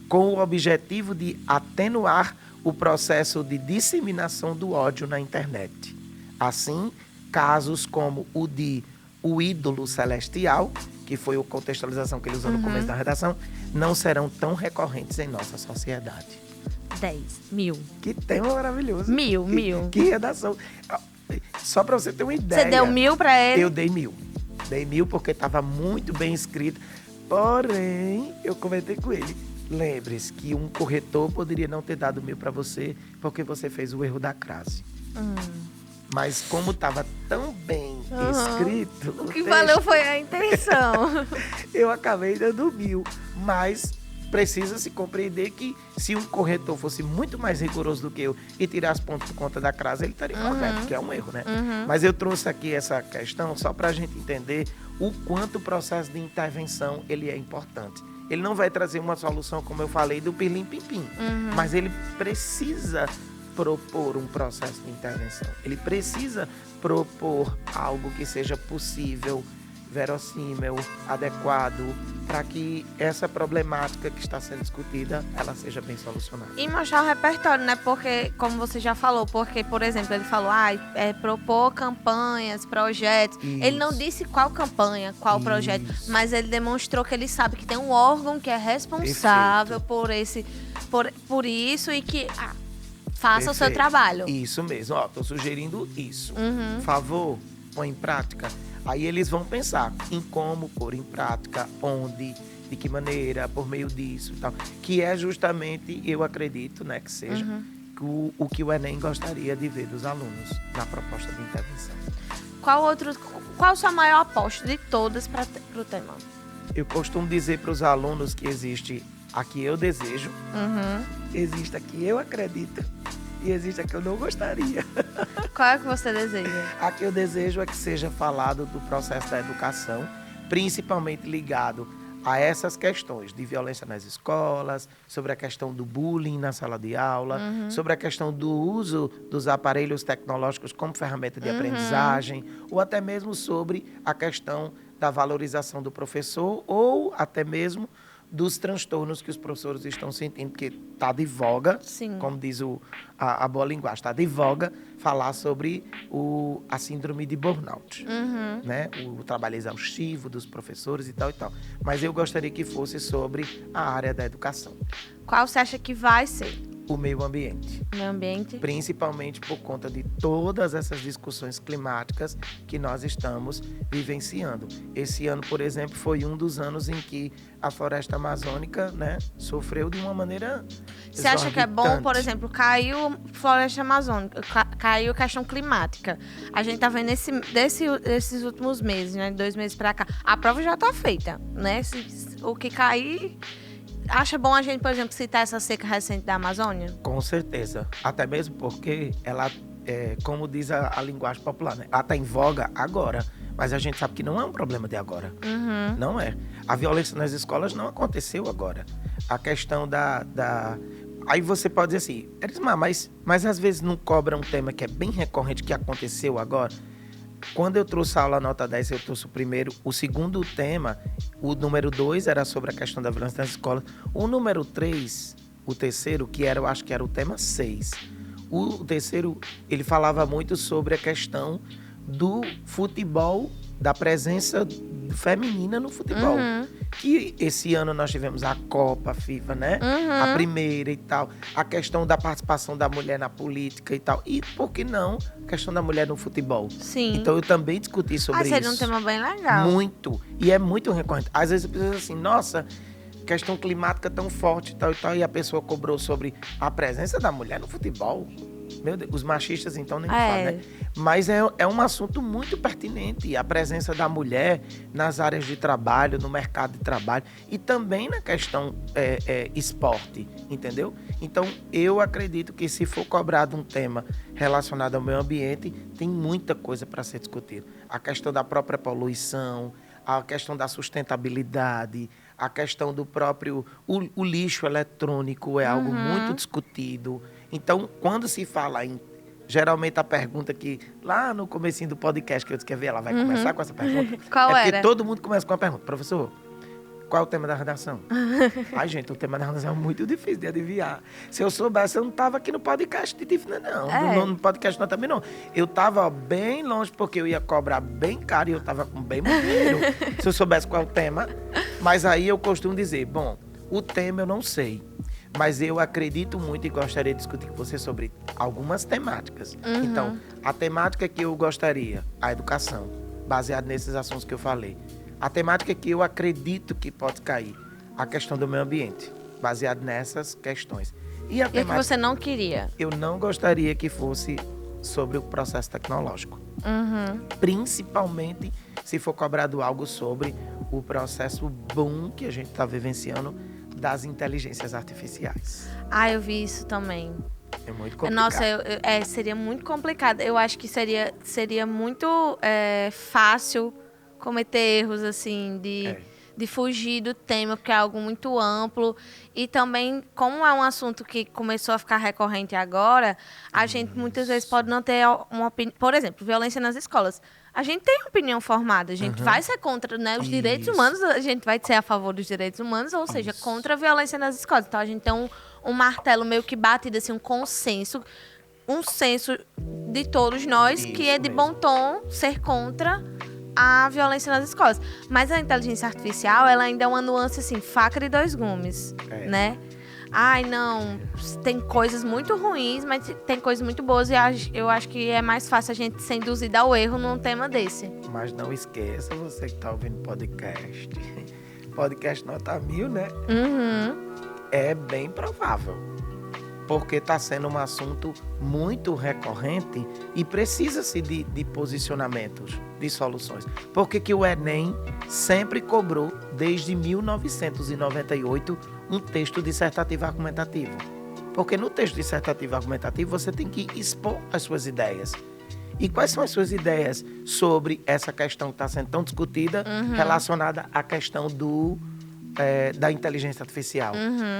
com o objetivo de atenuar o processo de disseminação do ódio na internet. Assim, casos como o de O Ídolo Celestial, que foi a contextualização que ele usou no começo da redação, não serão tão recorrentes em nossa sociedade. 10.000. Que tema maravilhoso. 1.000. Que redação. Só para você ter uma ideia. Você deu 1.000 para ele? Eu dei 1.000. Dei 1.000 porque estava muito bem escrito. Porém, eu comentei com ele. Lembre-se que um corretor poderia não ter dado 1.000 para você porque você fez o erro da crase. Mas como estava tão bem escrito... O que valeu foi a intenção. Eu acabei dando 1.000. Mas precisa se compreender que se um corretor fosse muito mais rigoroso do que eu e tirasse pontos por conta da crase, ele estaria correto, que é um erro, né? Mas eu trouxe aqui essa questão só para a gente entender o quanto o processo de intervenção ele é importante. Ele não vai trazer uma solução, como eu falei, do pirlim-pim-pim, mas ele precisa propor um processo de intervenção. Ele precisa propor algo que seja possível, verossímil, adequado, para que essa problemática que está sendo discutida, ela seja bem solucionada. E mostrar o repertório, né? Porque, como você já falou, porque, por exemplo, ele falou, propor campanhas, projetos. Isso. Ele não disse qual campanha, qual projeto, mas ele demonstrou que ele sabe que tem um órgão que é responsável por isso e que faça o seu trabalho. Isso mesmo, estou sugerindo isso. Por favor, põe em prática. Aí eles vão pensar em como pôr em prática, onde, de que maneira, por meio disso e tal. Que é justamente, eu acredito, né, que seja o que o Enem gostaria de ver dos alunos na proposta de intervenção. Qual a sua maior aposta de todas para o tema? Eu costumo dizer para os alunos que existe a que eu desejo, existe a que eu acredito e existe a que eu não gostaria. Qual é que você deseja? A que eu desejo é que seja falado do processo da educação, principalmente ligado a essas questões de violência nas escolas, sobre a questão do bullying na sala de aula, sobre a questão do uso dos aparelhos tecnológicos como ferramenta de aprendizagem, ou até mesmo sobre a questão da valorização do professor, ou até mesmo dos transtornos que os professores estão sentindo, porque está de voga, como diz a boa linguagem, está de voga falar sobre a síndrome de burnout, né? O trabalho exaustivo dos professores e tal e tal. Mas eu gostaria que fosse sobre a área da educação. Qual você acha que vai ser? O meio ambiente. Meio ambiente. Principalmente por conta de todas essas discussões climáticas que nós estamos vivenciando. Esse ano, por exemplo, foi um dos anos em que a floresta amazônica, né, sofreu de uma maneira Você acha que é bom, por exemplo, caiu floresta amazônica, caiu questão climática. A gente tá vendo desses últimos meses, né, 2 meses para cá. A prova já tá feita, né? O que cair... Acha bom a gente, por exemplo, citar essa seca recente da Amazônia? Com certeza. Até mesmo porque ela, como diz a linguagem popular, né? Ela está em voga agora. Mas a gente sabe que não é um problema de agora. Não é. A violência nas escolas não aconteceu agora. A questão Aí você pode dizer assim, Erismar, mas às vezes não cobra um tema que é bem recorrente, que aconteceu agora. Quando eu trouxe a aula nota 10, eu trouxe o segundo tema, o número 2 era sobre a questão da violência nas escolas. O número 3, o terceiro, eu acho que era o tema 6. O terceiro, ele falava muito sobre a questão do futebol, da presença feminina no futebol. Que esse ano nós tivemos a Copa, a FIFA, né? A primeira e tal. A questão da participação da mulher na política e tal. E, por que não, a questão da mulher no futebol? Sim. Então, eu também discuti sobre isso. Seria um tema bem legal. Muito. E é muito recorrente. Às vezes, eu penso assim, nossa, questão climática tão forte e tal, e a pessoa cobrou sobre a presença da mulher no futebol. Meu Deus, os machistas, então, nem falam, né? Mas é um assunto muito pertinente, a presença da mulher nas áreas de trabalho, no mercado de trabalho e também na questão esporte, entendeu? Então, eu acredito que se for cobrado um tema relacionado ao meio ambiente, tem muita coisa para ser discutida. A questão da própria poluição, a questão da sustentabilidade, a questão do próprio... O lixo eletrônico é algo muito discutido. Então, quando se fala em... Geralmente a pergunta que... Lá no comecinho do podcast que eu disse que ia ver, ela vai começar com essa pergunta. Qual era? Porque todo mundo começa com uma pergunta. Professor, qual é o tema da redação? Ai, gente, o tema da redação é muito difícil de adivinhar. Se eu soubesse, eu não estava aqui no podcast de Tifna, não. No podcast não também não. Eu estava bem longe, porque eu ia cobrar bem caro e eu estava com bem muito dinheiro. Se eu soubesse qual é o tema. Mas aí eu costumo dizer, bom, o tema eu não sei. Mas eu acredito muito e gostaria de discutir com você sobre algumas temáticas. Então, a temática que eu gostaria, a educação, baseado nesses assuntos que eu falei. A temática que eu acredito que pode cair, a questão do meio ambiente, baseado nessas questões. E a temática que você não queria? Eu não gostaria que fosse sobre o processo tecnológico. Principalmente se for cobrado algo sobre o processo boom que a gente está vivenciando das inteligências artificiais. Eu vi isso também. É muito complicado. Nossa, seria muito complicado. Eu acho que seria muito fácil cometer erros, assim, de fugir do tema, porque é algo muito amplo. E também, como é um assunto que começou a ficar recorrente agora, a gente muitas vezes pode não ter uma opinião. Por exemplo, violência nas escolas. A gente tem opinião formada, a gente vai ser contra, né, os direitos humanos, a gente vai ser a favor dos direitos humanos, ou seja, contra a violência nas escolas. Então, a gente tem um martelo meio que batido, assim, um senso de todos nós, que é de bom tom ser contra a violência nas escolas. Mas a inteligência artificial, ela ainda é uma nuance, assim, faca de dois gumes, né? Não, tem coisas muito ruins, mas tem coisas muito boas e eu acho que é mais fácil a gente ser induzida ao erro num tema desse. Mas não esqueça, você que está ouvindo podcast Nota 1000, né? É bem provável, porque está sendo um assunto muito recorrente e precisa-se de posicionamentos, de soluções. Porque que o Enem sempre cobrou, desde 1998, um texto dissertativo argumentativo. Porque no texto dissertativo argumentativo você tem que expor as suas ideias. E quais são as suas ideias sobre essa questão que está sendo tão discutida, relacionada à questão da inteligência artificial?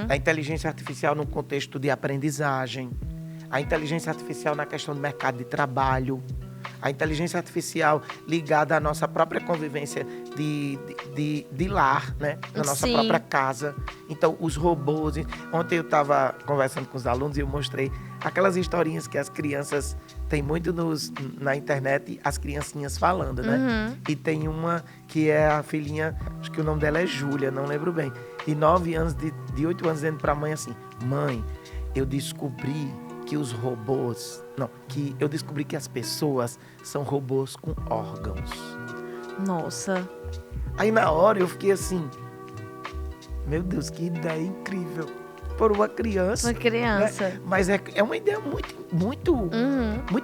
A inteligência artificial no contexto de aprendizagem, a inteligência artificial na questão do mercado de trabalho, a inteligência artificial ligada à nossa própria convivência de lar, né? Na nossa própria casa. Então, os robôs... Ontem eu estava conversando com os alunos e eu mostrei aquelas historinhas que as crianças... Tem muito na internet as criancinhas falando, né? E tem uma que é a filhinha... Acho que o nome dela é Júlia, não lembro bem. De 9 anos, de 8 anos, dizendo para a mãe assim... Mãe, eu descobri que os robôs... eu descobri que as pessoas são robôs com órgãos. Nossa. Aí na hora eu fiquei assim... Meu Deus, que ideia incrível. Por uma criança. Uma criança. Né? Mas é uma ideia muito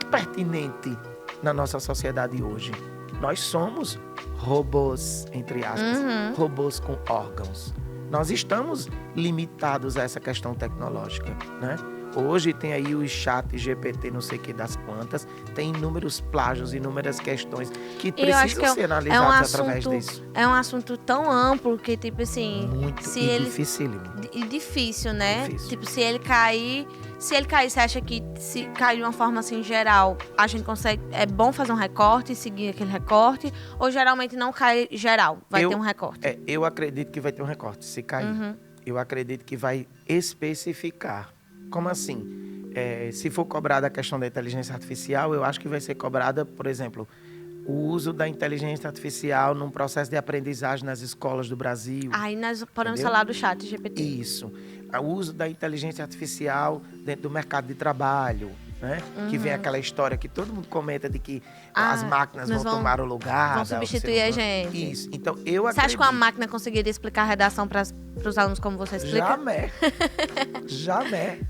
pertinente na nossa sociedade hoje. Nós somos robôs, entre aspas. Robôs com órgãos. Nós estamos limitados a essa questão tecnológica, né? Hoje tem aí o chat GPT, não sei o que das quantas, tem inúmeros plágios, inúmeras questões que precisam ser analisadas através disso. É um assunto tão amplo que, tipo assim... Muito dificílimo. E difícil, né? Difícil. Tipo, se ele cair, você acha que se cair de uma forma assim geral, a gente consegue... É bom fazer um recorte e seguir aquele recorte? Ou geralmente não cai geral, vai ter um recorte? Eu acredito que vai ter um recorte, se cair. Uhum. Eu acredito que vai especificar. Como assim? Se for cobrada a questão da inteligência artificial, eu acho que vai ser cobrada, por exemplo, o uso da inteligência artificial num processo de aprendizagem nas escolas do Brasil. Aí nós podemos falar do chat GPT. Isso. O uso da inteligência artificial dentro do mercado de trabalho, né? Que vem aquela história que todo mundo comenta de que as máquinas vão tomar o lugar. Vão substituir a gente. Isso. Então, eu acredito... Você acha que uma máquina conseguiria explicar a redação para os alunos como você explica? Jamais. Jamais.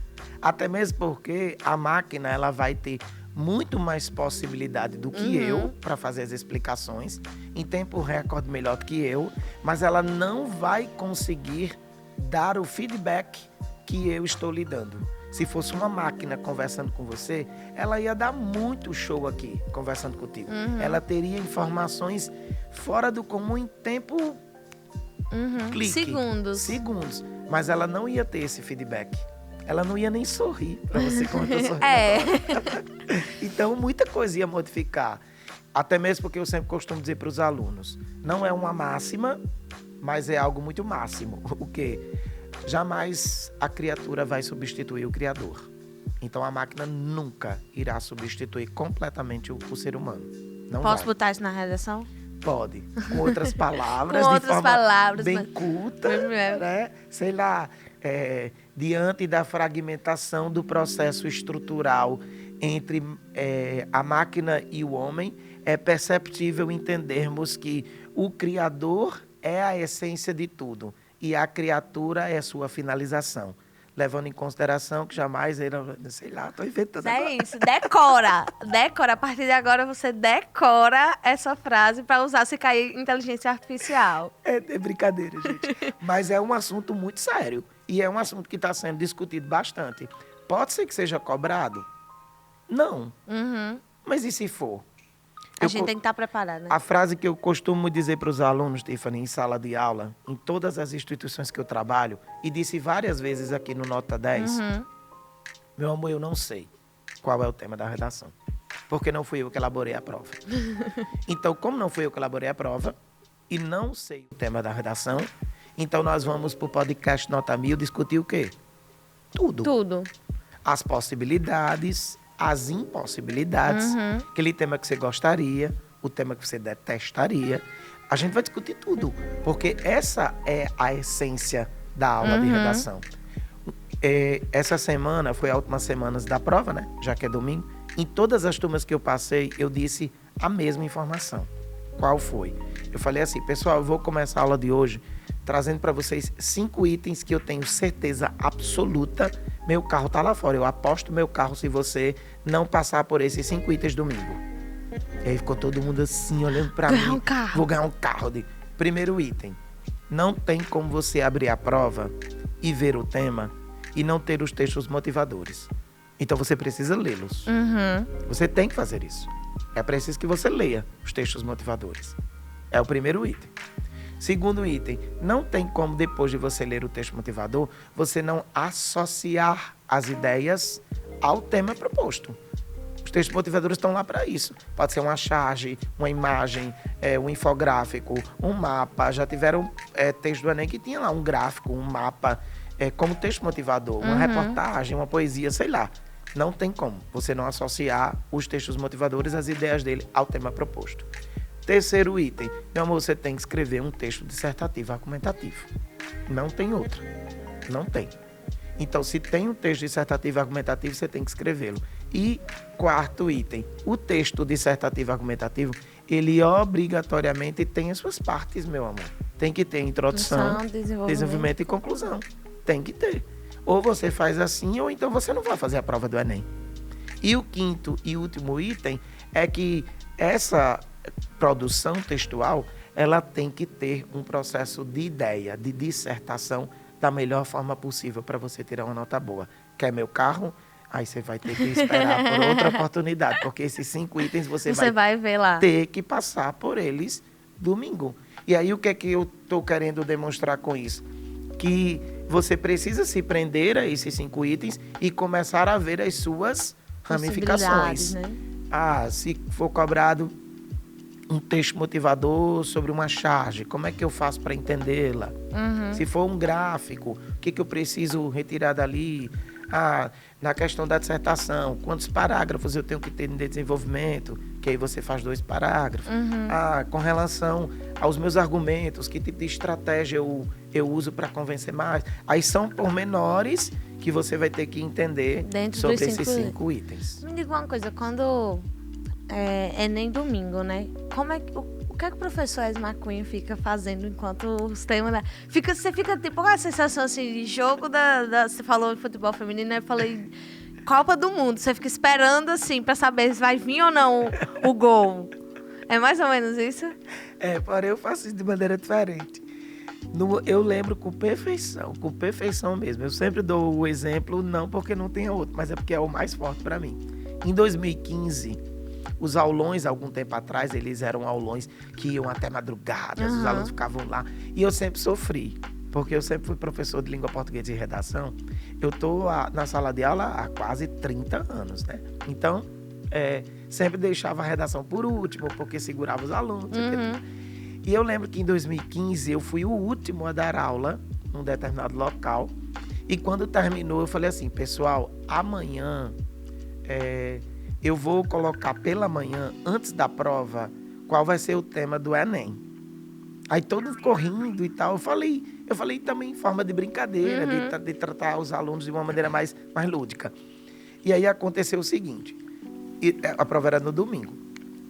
Até mesmo porque a máquina ela vai ter muito mais possibilidade do que eu para fazer as explicações, em tempo recorde melhor do que eu, mas ela não vai conseguir dar o feedback que eu estou lhe dando. Se fosse uma máquina conversando com você, ela ia dar muito show aqui, conversando contigo. Ela teria informações fora do comum em tempo clique. Segundos. Mas ela não ia ter esse feedback. Ela não ia nem sorrir para você como eu tô sorrindo. Então, muita coisa ia modificar. Até mesmo porque eu sempre costumo dizer para os alunos, não é uma máxima, mas é algo muito máximo. O quê? Jamais a criatura vai substituir o criador. Então, a máquina nunca irá substituir completamente o ser humano. Não Posso vai. botar isso na redação? Pode. Com outras palavras, Com de outras forma palavras, bem mas... culta, né? Sei lá, diante da fragmentação do processo estrutural entre a máquina e o homem, é perceptível entendermos que o Criador é a essência de tudo e a criatura é sua finalização. Levando em consideração que jamais era, sei lá, estou inventando. É isso, decora. A partir de agora você decora essa frase para usar se cair inteligência artificial. É brincadeira, gente. Mas é um assunto muito sério. E é um assunto que está sendo discutido bastante. Pode ser que seja cobrado? Não. Mas e se for? A gente tem que estar preparado, né? A frase que eu costumo dizer para os alunos, Tiffany, em sala de aula, em todas as instituições que eu trabalho, e disse várias vezes aqui no Nota 10, meu amor, eu não sei qual é o tema da redação, porque não fui eu que elaborei a prova. Então, como não fui eu que elaborei a prova, e não sei o tema da redação, então nós vamos para o podcast Nota 1000 discutir o quê? Tudo. As possibilidades, as impossibilidades, aquele tema que você gostaria, o tema que você detestaria. A gente vai discutir tudo, porque essa é a essência da aula de redação. Essa semana foi a última semana da prova, né? Já que é domingo. Em todas as turmas que eu passei, eu disse a mesma informação. Qual foi? Eu falei assim, pessoal, eu vou começar a aula de hoje trazendo para vocês 5 itens que eu tenho certeza absoluta. Meu carro tá lá fora. Eu aposto meu carro se você não passar por esses 5 itens domingo. E aí ficou todo mundo assim, olhando para mim. Um carro. Vou ganhar um carro. Primeiro item. Não tem como você abrir a prova e ver o tema e não ter os textos motivadores. Então você precisa lê-los. Você tem que fazer isso. É preciso que você leia os textos motivadores. É o primeiro item. Segundo item, não tem como, depois de você ler o texto motivador, você não associar as ideias ao tema proposto. Os textos motivadores estão lá para isso. Pode ser uma charge, uma imagem, um infográfico, um mapa. Já tiveram texto do Enem que tinha lá um gráfico, um mapa, como texto motivador, uma reportagem, uma poesia, sei lá. Não tem como você não associar os textos motivadores, as ideias dele, ao tema proposto. Terceiro item, meu amor, você tem que escrever um texto dissertativo argumentativo. Não tem outro. Não tem. Então, se tem um texto dissertativo argumentativo, você tem que escrevê-lo. E quarto item, o texto dissertativo argumentativo, ele obrigatoriamente tem as suas partes, meu amor. Tem que ter introdução, desenvolvimento e conclusão. Tem que ter. Ou você faz assim, ou então você não vai fazer a prova do Enem. E o quinto e último item é que essa produção textual, ela tem que ter um processo de ideia, de dissertação, da melhor forma possível para você tirar uma nota boa. quer meu carro? Aí você vai ter que esperar por outra oportunidade, porque esses 5 itens você vai ver lá. ter que passar por eles domingo. E aí o que é que eu estou querendo demonstrar com isso? Que você precisa se prender a esses 5 itens e começar a ver as suas ramificações. Né? Se for cobrado um texto motivador sobre uma charge, como é que eu faço para entendê-la? Se for um gráfico, o que eu preciso retirar dali? Na questão da dissertação, quantos parágrafos eu tenho que ter de desenvolvimento? Que aí você faz 2 parágrafos. Com relação aos meus argumentos, que tipo de estratégia eu uso para convencer mais? Aí são pormenores que você vai ter que entender dentro sobre esses 5 itens. Me diga uma coisa, quando é nem domingo, né? O que é que o professor Esmar Cunha fica fazendo enquanto os temas... Você fica tipo a sensação assim de jogo você falou de futebol feminino, né? Eu falei Copa do Mundo. Você fica esperando assim pra saber se vai vir ou não o gol. É mais ou menos isso? Porém eu faço isso de maneira diferente. Eu lembro com perfeição mesmo. Eu sempre dou o exemplo, não porque não tenha outro, mas é porque é o mais forte para mim. Em 2015, os aulões, algum tempo atrás, eles eram aulões que iam até madrugadas, os alunos ficavam lá. E eu sempre sofri, porque eu sempre fui professor de língua portuguesa e redação. Eu estou na sala de aula há quase 30 anos, né? Então, sempre deixava a redação por último, porque segurava os alunos. E eu lembro que em 2015 eu fui o último a dar aula num determinado local. E quando terminou, eu falei assim, pessoal, amanhã eu vou colocar pela manhã, antes da prova, qual vai ser o tema do Enem. Aí todo ficou rindo e tal. Eu falei também em forma de brincadeira, de tratar os alunos de uma maneira mais lúdica. E aí aconteceu o seguinte, a prova era no domingo.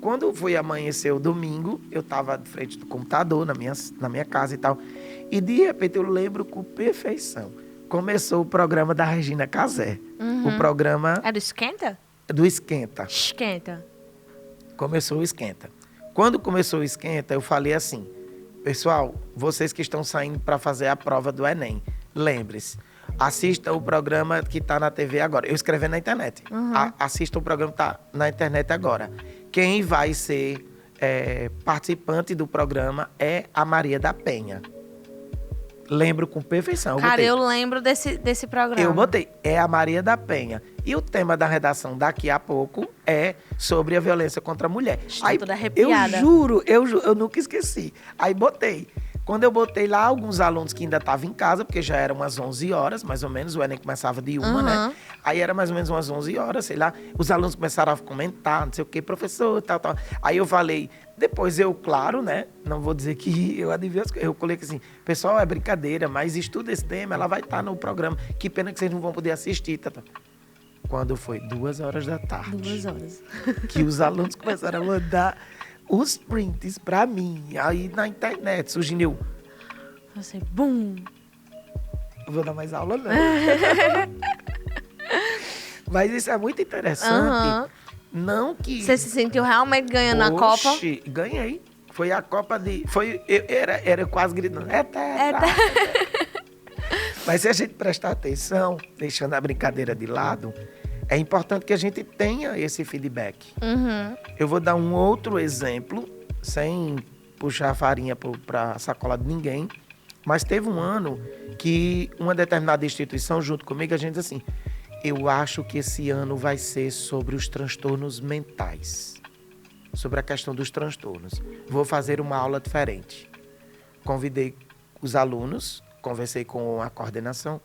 Quando foi amanhecer o domingo, eu estava de frente do computador, na minha casa e tal. E de repente eu lembro com perfeição. Começou o programa da Regina Casé. O programa... É do Esquenta? Do Esquenta. Esquenta. Começou o Esquenta. Quando começou o Esquenta, eu falei assim, pessoal, vocês que estão saindo para fazer a prova do Enem, lembre-se, assista o programa que está na TV agora. Eu escrevi na internet. Assista o programa que está na internet agora. Quem vai ser participante do programa é a Maria da Penha. Lembro com perfeição. Cara, eu lembro desse programa. Eu botei, é a Maria da Penha. E o tema da redação daqui a pouco é sobre a violência contra a mulher. Estou toda arrepiada. Eu juro, eu nunca esqueci. Aí botei. Quando eu botei lá, alguns alunos que ainda estavam em casa, porque já eram umas 11 horas, mais ou menos, o Enem começava de 1, né? Aí era mais ou menos umas 11 horas, sei lá. Os alunos começaram a comentar, não sei o quê, professor, tal. Aí eu falei, depois eu, claro, né? Não vou dizer que eu adivinhei as coisas. Eu coloquei assim, pessoal, é brincadeira, mas estuda esse tema, ela vai estar no programa. Que pena que vocês não vão poder assistir, tá? Quando foi 2 horas da tarde. 2 horas. Que os alunos começaram a mandar os prints pra mim. Aí na internet surgiu. Você, bum! Vou dar mais aula, não. Mas isso é muito interessante. Não que... Você se sentiu realmente ganhando a Copa? Ganhei. Foi a Copa de... Era quase gritando. Mas se a gente prestar atenção, deixando a brincadeira de lado, é importante que a gente tenha esse feedback. Eu vou dar um outro exemplo, sem puxar a farinha para a sacola de ninguém, mas teve um ano que uma determinada instituição, junto comigo, a gente disse assim, eu acho que esse ano vai ser sobre os transtornos mentais, sobre a questão dos transtornos. Vou fazer uma aula diferente. Convidei os alunos, conversei com a coordenação,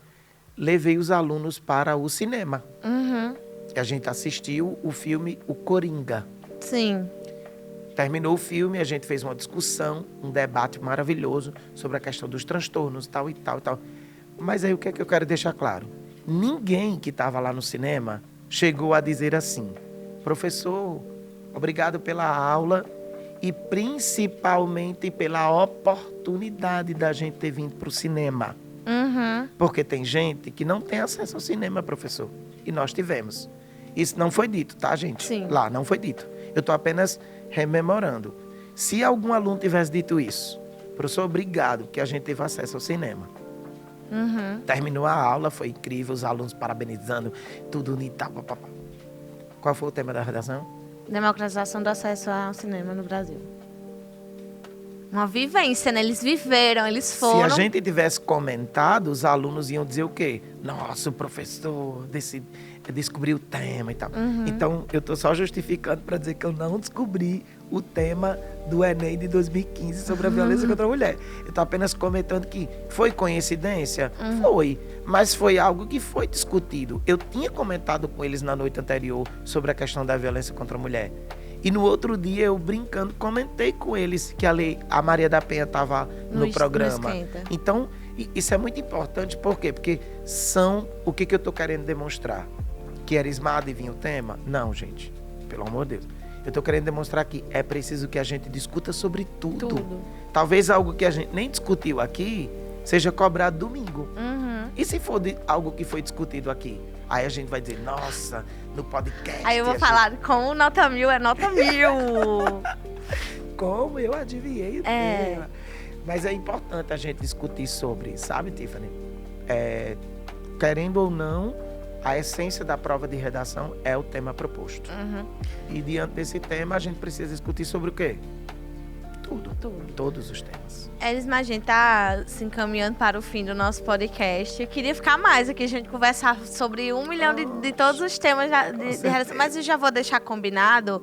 levei os alunos para o cinema. A gente assistiu o filme O Coringa. Sim. Terminou o filme, a gente fez uma discussão, um debate maravilhoso sobre a questão dos transtornos, tal e tal e tal. Mas aí o que é que eu quero deixar claro? Ninguém que estava lá no cinema chegou a dizer assim, professor, obrigado pela aula e principalmente pela oportunidade da gente ter vindo para o cinema. Porque tem gente que não tem acesso ao cinema, professor. E nós tivemos. Isso não foi dito, tá, gente? Sim. Lá, não foi dito. Eu estou apenas rememorando. Se algum aluno tivesse dito isso, professor, obrigado que a gente teve acesso ao cinema. Terminou a aula, foi incrível, os alunos parabenizando, tudo e tal. Papapá. Qual foi o tema da redação? Democratização do acesso ao cinema no Brasil. Uma vivência, né? Eles viveram, eles foram... Se a gente tivesse comentado, os alunos iam dizer o quê? Nossa, o professor descobriu o tema e tal. Então, eu estou só justificando para dizer que eu não descobri o tema do Enem de 2015 sobre a violência contra a mulher. Eu estou apenas comentando que foi coincidência? Foi. Mas foi algo que foi discutido. Eu tinha comentado com eles na noite anterior sobre a questão da violência contra a mulher. E no outro dia, eu brincando, comentei com eles que a Maria da Penha estava no programa. Então, isso é muito importante. Por quê? Porque o que eu estou querendo demonstrar? Que era esmado e vinha o tema? Não, gente. Pelo amor de Deus. Eu estou querendo demonstrar que é preciso que a gente discuta sobre tudo. Talvez algo que a gente nem discutiu aqui seja cobrado domingo. E se for algo que foi discutido aqui? Aí a gente vai dizer, nossa, no podcast... Aí eu vou falar, como nota 1000 é nota 1000. Como eu adivinhei o tema. Mas é importante a gente discutir sobre, sabe, Tiffany? Querendo ou não, a essência da prova de redação é o tema proposto. E diante desse tema, a gente precisa discutir sobre o quê? Tudo. Todos os temas. Elisma, a gente tá se encaminhando para o fim do nosso podcast. Eu queria ficar mais aqui, a gente conversar sobre 1 milhão de todos os temas de redação. Mas eu já vou deixar combinado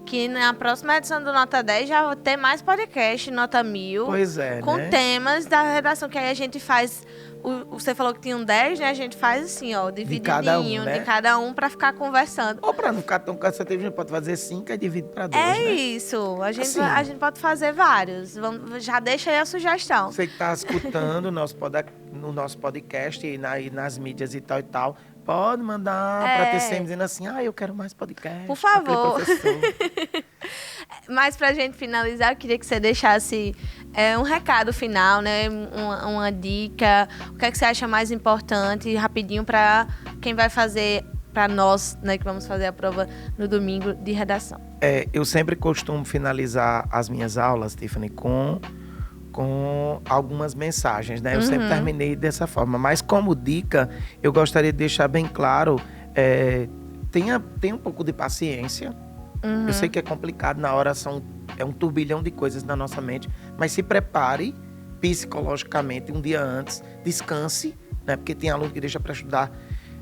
que na próxima edição do Nota 10 já vou ter mais podcast, Nota 1000. Pois é, com temas da redação, que aí a gente faz... Você falou que tinha um 10, né? A gente faz assim, ó, divididinho de cada um pra ficar conversando. Ou pra não ficar tão cansativo, a gente pode fazer 5 e divide pra 2, né? Isso. A gente pode fazer vários. Já deixa aí a sugestão. Você que tá escutando no nosso podcast e nas mídias e tal, pode mandar pra TCM dizendo assim, eu quero mais podcast. Por favor. Mas pra gente finalizar, eu queria que você deixasse um recado final, né? Uma dica. O que é que você acha mais importante, rapidinho, para quem vai fazer, para nós, né, que vamos fazer a prova no domingo de redação. Eu sempre costumo finalizar as minhas aulas, Tiffany, com algumas mensagens, né? Eu sempre terminei dessa forma. Mas como dica, eu gostaria de deixar bem claro, tenha um pouco de paciência. Eu sei que é complicado, na hora é um turbilhão de coisas na nossa mente, mas se prepare psicologicamente um dia antes, descanse, né? Porque tem aluno que deixa para estudar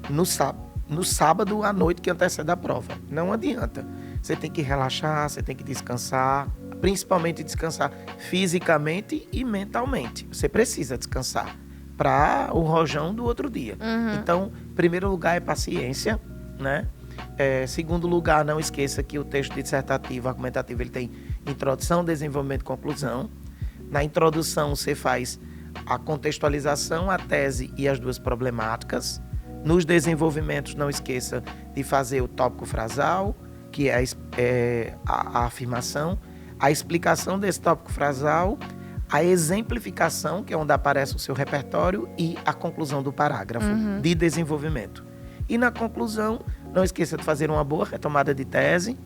no sábado à noite que antecede a prova. Não adianta. Você tem que relaxar, você tem que descansar, principalmente descansar fisicamente e mentalmente. Você precisa descansar para o rojão do outro dia. Então, primeiro lugar é paciência, né? Segundo lugar, não esqueça que o texto dissertativo, argumentativo, ele tem introdução, desenvolvimento e conclusão. Na introdução, você faz a contextualização, a tese e as duas problemáticas. Nos desenvolvimentos, não esqueça de fazer o tópico frasal, que é a afirmação, a explicação desse tópico frasal, a exemplificação, que é onde aparece o seu repertório, e a conclusão do parágrafo de desenvolvimento. E na conclusão, não esqueça de fazer uma boa retomada de tese,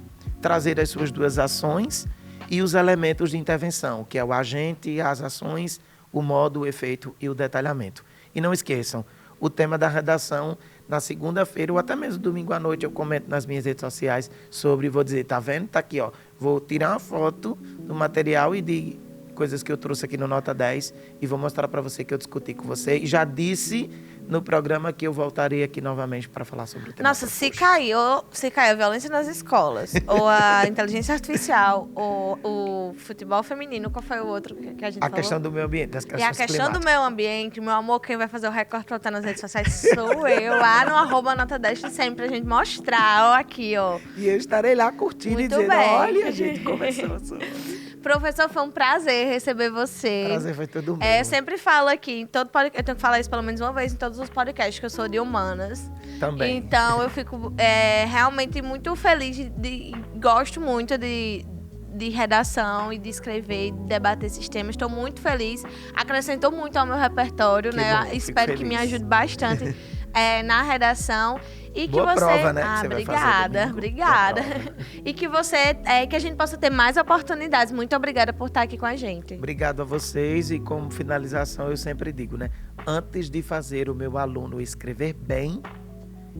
trazer as suas duas ações e os elementos de intervenção, que é o agente, as ações, o modo, o efeito e o detalhamento. E não esqueçam, o tema da redação, na segunda-feira ou até mesmo domingo à noite, eu comento nas minhas redes sociais sobre, vou dizer, tá vendo? Tá aqui, ó. Vou tirar uma foto do material e de coisas que eu trouxe aqui no Nota 10 e vou mostrar para você que eu discuti com você. E já disse no programa que eu voltarei aqui novamente para falar sobre o tema. Nossa, se caiu a violência nas escolas, ou a inteligência artificial, ou o futebol feminino, qual foi o outro que a gente falou? A questão do meio ambiente, das questões climáticas. E a questão do meio ambiente, meu amor, quem vai fazer o recorte voltar nas redes sociais sou eu, lá no @nota10 sempre, pra gente mostrar, ó, aqui, ó. E eu estarei lá curtindo muito e dizendo, bem. olha, a gente conversou sobre... Professor, foi um prazer receber você. Prazer foi todo meu. Eu sempre falo aqui, em todo podcast, eu tenho que falar isso pelo menos uma vez em todos os podcasts, que eu sou de humanas. Também. Então, eu fico realmente muito feliz, gosto muito de redação e de escrever e debater esses temas. Estou muito feliz. Acrescentou muito ao meu repertório, né? Bom, espero que me ajude bastante na redação. E que boa você... prova, né? Ah, que você obrigada, vai obrigada. E que que a gente possa ter mais oportunidades. Muito obrigada por estar aqui com a gente. Obrigado a vocês e como finalização eu sempre digo, né? antes de fazer o meu aluno escrever bem,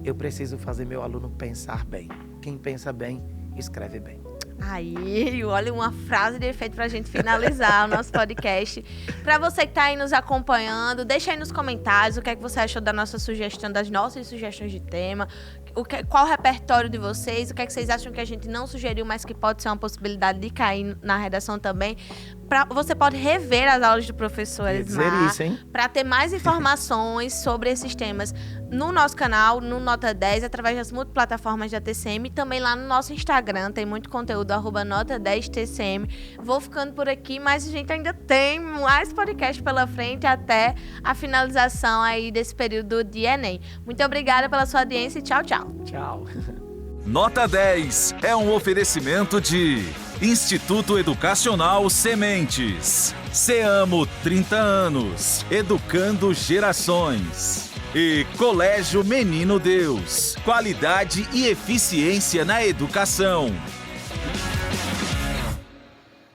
eu preciso fazer meu aluno pensar bem. Quem pensa bem, escreve bem. Aí, olha uma frase de efeito pra gente finalizar o nosso podcast. Pra você que tá aí nos acompanhando, deixa aí nos comentários o que é que você achou da nossa sugestão, das nossas sugestões de tema, qual o repertório de vocês, o que é que vocês acham que a gente não sugeriu, mas que pode ser uma possibilidade de cair na redação também. Você pode rever as aulas do professor Elismar para ter mais informações sobre esses temas no nosso canal, no Nota 10, através das multiplataformas da TCM e também lá no nosso Instagram, tem muito conteúdo, @Nota10TCM. Vou ficando por aqui, mas a gente ainda tem mais podcast pela frente até a finalização aí desse período de Enem. Muito obrigada pela sua audiência e tchau, tchau. Tchau. Nota 10 é um oferecimento de Instituto Educacional Sementes. SEAMO 30 anos, educando gerações. E Colégio Menino Deus, qualidade e eficiência na educação.